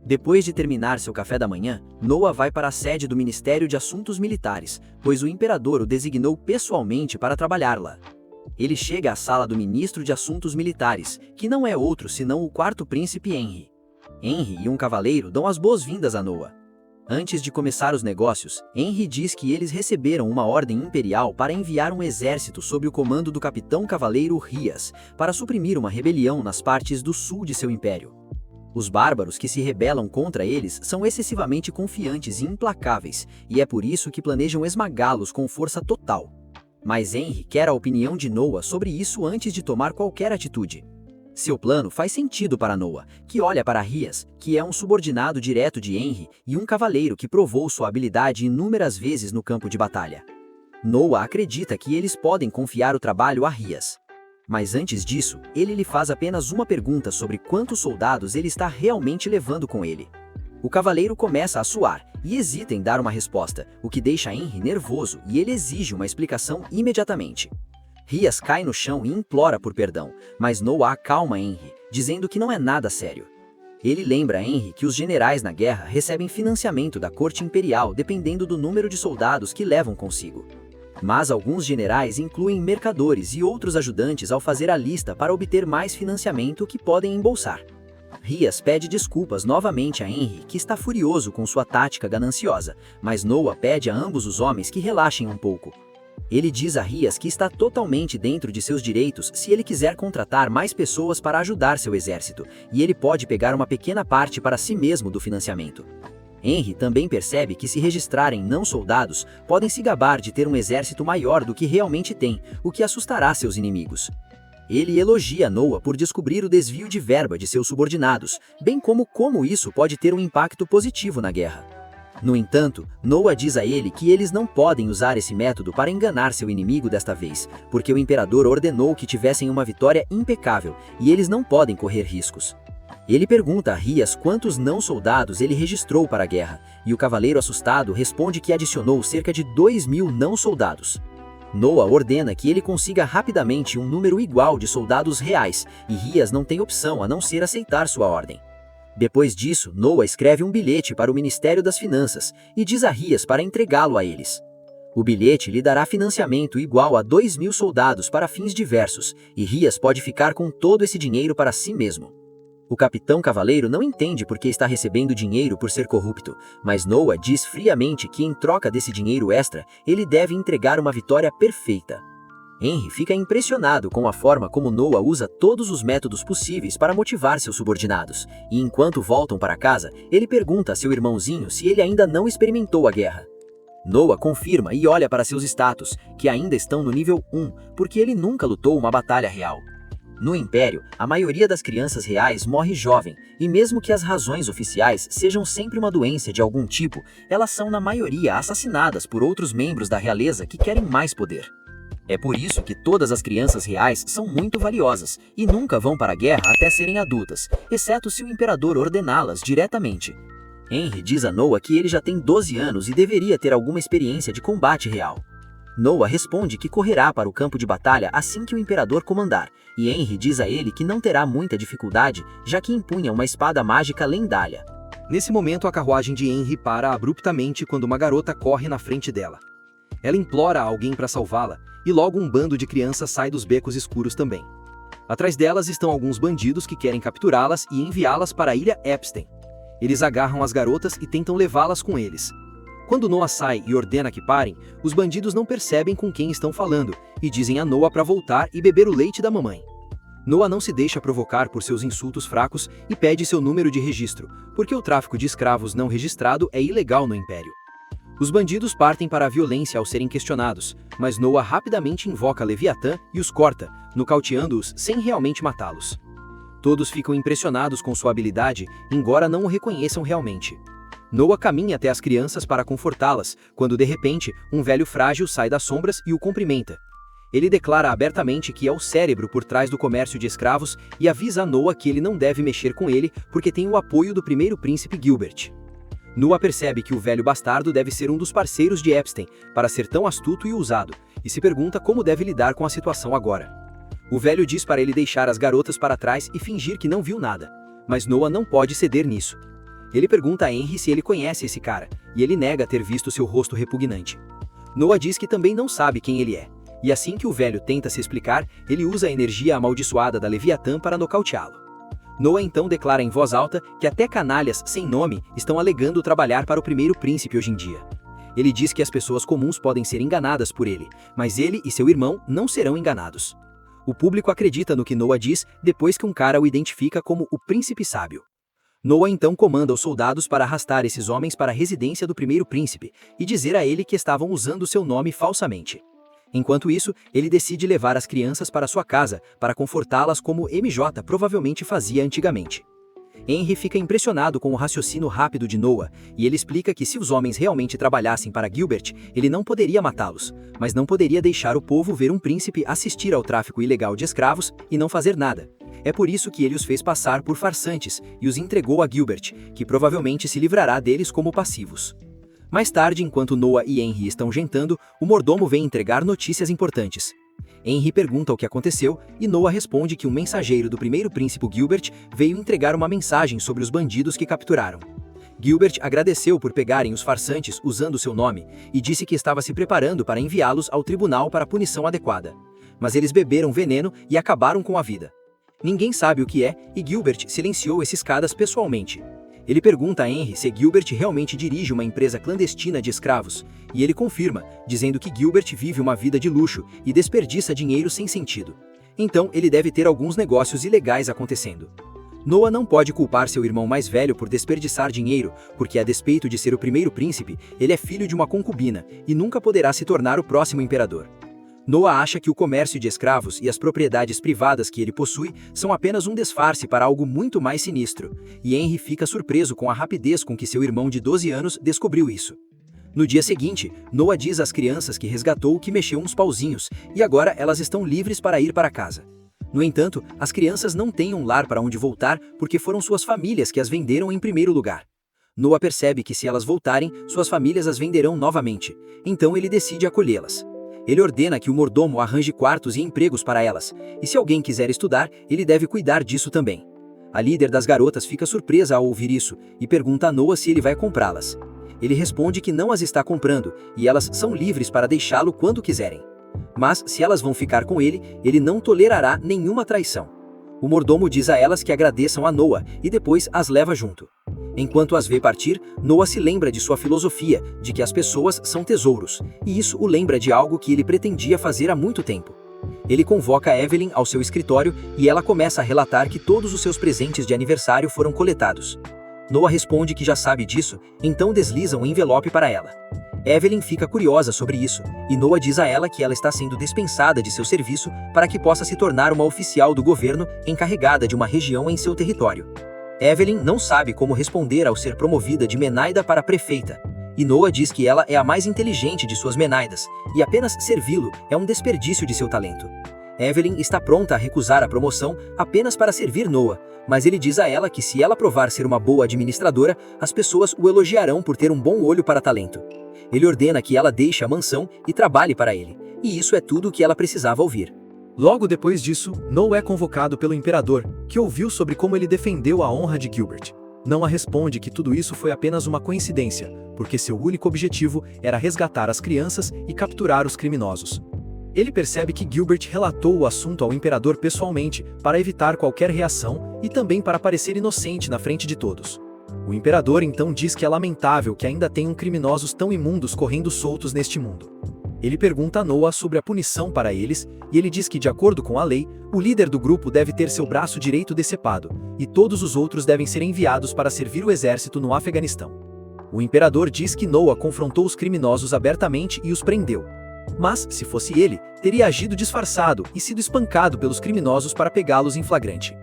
Depois de terminar seu café da manhã, Noah vai para a sede do Ministério de Assuntos Militares, pois o imperador o designou pessoalmente para trabalhar lá. Ele chega à sala do ministro de Assuntos Militares, que não é outro senão o 4º príncipe Henry. Henry e um cavaleiro dão as boas-vindas a Noah. Antes de começar os negócios, Henry diz que eles receberam uma ordem imperial para enviar um exército sob o comando do capitão cavaleiro Rias, para suprimir uma rebelião nas partes do sul de seu império. Os bárbaros que se rebelam contra eles são excessivamente confiantes e implacáveis, e é por isso que planejam esmagá-los com força total. Mas Henry quer a opinião de Noah sobre isso antes de tomar qualquer atitude. Seu plano faz sentido para Noah, que olha para Rias, que é um subordinado direto de Henry e um cavaleiro que provou sua habilidade inúmeras vezes no campo de batalha. Noah acredita que eles podem confiar o trabalho a Rias. Mas antes disso, ele lhe faz apenas uma pergunta sobre quantos soldados ele está realmente levando com ele. O cavaleiro começa a suar e hesita em dar uma resposta, o que deixa Henry nervoso e ele exige uma explicação imediatamente. Rias cai no chão e implora por perdão, mas Noah acalma Henry, dizendo que não é nada sério. Ele lembra a Henry que os generais na guerra recebem financiamento da corte imperial dependendo do número de soldados que levam consigo. Mas alguns generais incluem mercadores e outros ajudantes ao fazer a lista para obter mais financiamento que podem embolsar. Rias pede desculpas novamente a Henry, que está furioso com sua tática gananciosa, mas Noah pede a ambos os homens que relaxem um pouco. Ele diz a Rias que está totalmente dentro de seus direitos se ele quiser contratar mais pessoas para ajudar seu exército, e ele pode pegar uma pequena parte para si mesmo do financiamento. Henry também percebe que se registrarem não soldados, podem se gabar de ter um exército maior do que realmente tem, o que assustará seus inimigos. Ele elogia Noah por descobrir o desvio de verba de seus subordinados, bem como isso pode ter um impacto positivo na guerra. No entanto, Noah diz a ele que eles não podem usar esse método para enganar seu inimigo desta vez, porque o imperador ordenou que tivessem uma vitória impecável e eles não podem correr riscos. Ele pergunta a Rias quantos não-soldados ele registrou para a guerra, e o cavaleiro assustado responde que adicionou cerca de 2.000 não-soldados. Noah ordena que ele consiga rapidamente um número igual de soldados reais, e Rias não tem opção a não ser aceitar sua ordem. Depois disso, Noah escreve um bilhete para o Ministério das Finanças e diz a Rias para entregá-lo a eles. O bilhete lhe dará financiamento igual a 2.000 soldados para fins diversos, e Rias pode ficar com todo esse dinheiro para si mesmo. O capitão cavaleiro não entende por que está recebendo dinheiro por ser corrupto, mas Noah diz friamente que em troca desse dinheiro extra, ele deve entregar uma vitória perfeita. Henry fica impressionado com a forma como Noah usa todos os métodos possíveis para motivar seus subordinados, e enquanto voltam para casa, ele pergunta a seu irmãozinho se ele ainda não experimentou a guerra. Noah confirma e olha para seus status, que ainda estão no nível 1, porque ele nunca lutou uma batalha real. No Império, a maioria das crianças reais morre jovem, e mesmo que as razões oficiais sejam sempre uma doença de algum tipo, elas são na maioria assassinadas por outros membros da realeza que querem mais poder. É por isso que todas as crianças reais são muito valiosas, e nunca vão para a guerra até serem adultas, exceto se o imperador ordená-las diretamente. Henry diz a Noah que ele já tem 12 anos e deveria ter alguma experiência de combate real. Noah responde que correrá para o campo de batalha assim que o imperador comandar, e Henry diz a ele que não terá muita dificuldade, já que empunha uma espada mágica lendária. Nesse momento, a carruagem de Henry para abruptamente quando uma garota corre na frente dela. Ela implora a alguém para salvá-la, e logo um bando de crianças sai dos becos escuros também. Atrás delas estão alguns bandidos que querem capturá-las e enviá-las para a ilha Epstein. Eles agarram as garotas e tentam levá-las com eles. Quando Noah sai e ordena que parem, os bandidos não percebem com quem estão falando e dizem a Noah para voltar e beber o leite da mamãe. Noah não se deixa provocar por seus insultos fracos e pede seu número de registro, porque o tráfico de escravos não registrado é ilegal no Império. Os bandidos partem para a violência ao serem questionados, mas Noah rapidamente invoca Leviatã e os corta, nocauteando-os sem realmente matá-los. Todos ficam impressionados com sua habilidade, embora não o reconheçam realmente. Noah caminha até as crianças para confortá-las, quando de repente, um velho frágil sai das sombras e o cumprimenta. Ele declara abertamente que é o cérebro por trás do comércio de escravos e avisa a Noah que ele não deve mexer com ele porque tem o apoio do primeiro príncipe Gilbert. Noah percebe que o velho bastardo deve ser um dos parceiros de Epstein para ser tão astuto e ousado, e se pergunta como deve lidar com a situação agora. O velho diz para ele deixar as garotas para trás e fingir que não viu nada, mas Noah não pode ceder nisso. Ele pergunta a Henry se ele conhece esse cara, e ele nega ter visto seu rosto repugnante. Noah diz que também não sabe quem ele é, e assim que o velho tenta se explicar, ele usa a energia amaldiçoada da Leviatã para nocauteá-lo. Noah então declara em voz alta que até canalhas sem nome estão alegando trabalhar para o primeiro príncipe hoje em dia. Ele diz que as pessoas comuns podem ser enganadas por ele, mas ele e seu irmão não serão enganados. O público acredita no que Noah diz depois que um cara o identifica como o príncipe sábio. Noah então comanda os soldados para arrastar esses homens para a residência do primeiro príncipe e dizer a ele que estavam usando seu nome falsamente. Enquanto isso, ele decide levar as crianças para sua casa para confortá-las como MJ provavelmente fazia antigamente. Henry fica impressionado com o raciocínio rápido de Noah e ele explica que se os homens realmente trabalhassem para Gilbert, ele não poderia matá-los, mas não poderia deixar o povo ver um príncipe assistir ao tráfico ilegal de escravos e não fazer nada. É por isso que ele os fez passar por farsantes e os entregou a Gilbert, que provavelmente se livrará deles como passivos. Mais tarde, enquanto Noah e Henry estão jantando, o mordomo vem entregar notícias importantes. Henry pergunta o que aconteceu e Noah responde que um mensageiro do primeiro príncipe Gilbert veio entregar uma mensagem sobre os bandidos que capturaram. Gilbert agradeceu por pegarem os farsantes usando seu nome e disse que estava se preparando para enviá-los ao tribunal para a punição adequada. Mas eles beberam veneno e acabaram com a vida. Ninguém sabe o que é e Gilbert silenciou esses caras pessoalmente. Ele pergunta a Henry se Gilbert realmente dirige uma empresa clandestina de escravos, e ele confirma, dizendo que Gilbert vive uma vida de luxo e desperdiça dinheiro sem sentido. Então ele deve ter alguns negócios ilegais acontecendo. Noah não pode culpar seu irmão mais velho por desperdiçar dinheiro, porque a despeito de ser o primeiro príncipe, ele é filho de uma concubina e nunca poderá se tornar o próximo imperador. Noah acha que o comércio de escravos e as propriedades privadas que ele possui são apenas um disfarce para algo muito mais sinistro, e Henry fica surpreso com a rapidez com que seu irmão de 12 anos descobriu isso. No dia seguinte, Noah diz às crianças que resgatou que mexeu uns pauzinhos, e agora elas estão livres para ir para casa. No entanto, as crianças não têm um lar para onde voltar porque foram suas famílias que as venderam em primeiro lugar. Noah percebe que se elas voltarem, suas famílias as venderão novamente, então ele decide acolhê-las. Ele ordena que o mordomo arranje quartos e empregos para elas, e se alguém quiser estudar, ele deve cuidar disso também. A líder das garotas fica surpresa ao ouvir isso e pergunta a Noah se ele vai comprá-las. Ele responde que não as está comprando e elas são livres para deixá-lo quando quiserem. Mas, se elas vão ficar com ele, ele não tolerará nenhuma traição. O mordomo diz a elas que agradeçam a Noah e depois as leva junto. Enquanto as vê partir, Noah se lembra de sua filosofia, de que as pessoas são tesouros, e isso o lembra de algo que ele pretendia fazer há muito tempo. Ele convoca Evelyn ao seu escritório e ela começa a relatar que todos os seus presentes de aniversário foram coletados. Noah responde que já sabe disso, então desliza um envelope para ela. Evelyn fica curiosa sobre isso, e Noah diz a ela que ela está sendo dispensada de seu serviço para que possa se tornar uma oficial do governo encarregada de uma região em seu território. Evelyn não sabe como responder ao ser promovida de Menaida para prefeita, e Noah diz que ela é a mais inteligente de suas Menaidas, e apenas servi-lo é um desperdício de seu talento. Evelyn está pronta a recusar a promoção apenas para servir Noah, mas ele diz a ela que se ela provar ser uma boa administradora, as pessoas o elogiarão por ter um bom olho para talento. Ele ordena que ela deixe a mansão e trabalhe para ele, e isso é tudo o que ela precisava ouvir. Logo depois disso, Noah é convocado pelo imperador, que ouviu sobre como ele defendeu a honra de Gilbert. Noah responde que tudo isso foi apenas uma coincidência, porque seu único objetivo era resgatar as crianças e capturar os criminosos. Ele percebe que Gilbert relatou o assunto ao imperador pessoalmente para evitar qualquer reação e também para parecer inocente na frente de todos. O imperador então diz que é lamentável que ainda tenham criminosos tão imundos correndo soltos neste mundo. Ele pergunta a Noah sobre a punição para eles, e ele diz que, de acordo com a lei, o líder do grupo deve ter seu braço direito decepado, e todos os outros devem ser enviados para servir o exército no Afeganistão. O imperador diz que Noah confrontou os criminosos abertamente e os prendeu. Mas, se fosse ele, teria agido disfarçado e sido espancado pelos criminosos para pegá-los em flagrante.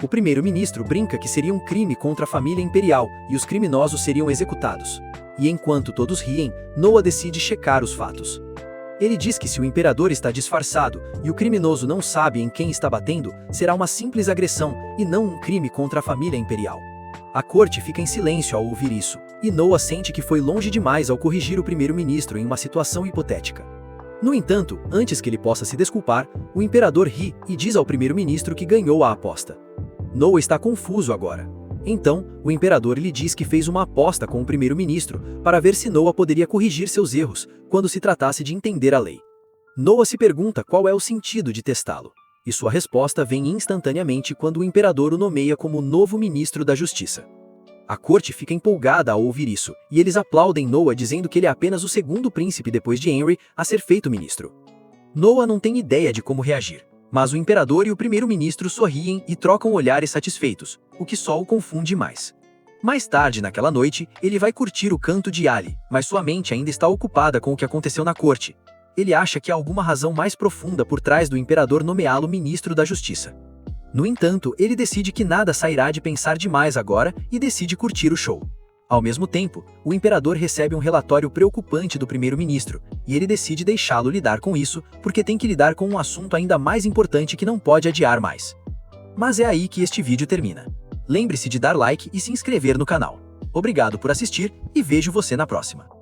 O primeiro-ministro brinca que seria um crime contra a família imperial e os criminosos seriam executados. E enquanto todos riem, Noah decide checar os fatos. Ele diz que se o imperador está disfarçado e o criminoso não sabe em quem está batendo, será uma simples agressão e não um crime contra a família imperial. A corte fica em silêncio ao ouvir isso, e Noah sente que foi longe demais ao corrigir o primeiro-ministro em uma situação hipotética. No entanto, antes que ele possa se desculpar, o imperador ri e diz ao primeiro-ministro que ganhou a aposta. Noah está confuso agora. Então, o imperador lhe diz que fez uma aposta com o primeiro-ministro para ver se Noah poderia corrigir seus erros quando se tratasse de entender a lei. Noah se pergunta qual é o sentido de testá-lo, e sua resposta vem instantaneamente quando o imperador o nomeia como novo ministro da Justiça. A corte fica empolgada ao ouvir isso, e eles aplaudem Noah dizendo que ele é apenas o segundo príncipe depois de Henry a ser feito ministro. Noah não tem ideia de como reagir, mas o imperador e o primeiro-ministro sorriem e trocam olhares satisfeitos, o que só o confunde mais. Mais tarde naquela noite, ele vai curtir o canto de Ali, mas sua mente ainda está ocupada com o que aconteceu na corte. Ele acha que há alguma razão mais profunda por trás do imperador nomeá-lo ministro da Justiça. No entanto, ele decide que nada sairá de pensar demais agora e decide curtir o show. Ao mesmo tempo, o imperador recebe um relatório preocupante do primeiro-ministro, e ele decide deixá-lo lidar com isso, porque tem que lidar com um assunto ainda mais importante que não pode adiar mais. Mas é aí que este vídeo termina. Lembre-se de dar like e se inscrever no canal. Obrigado por assistir e vejo você na próxima.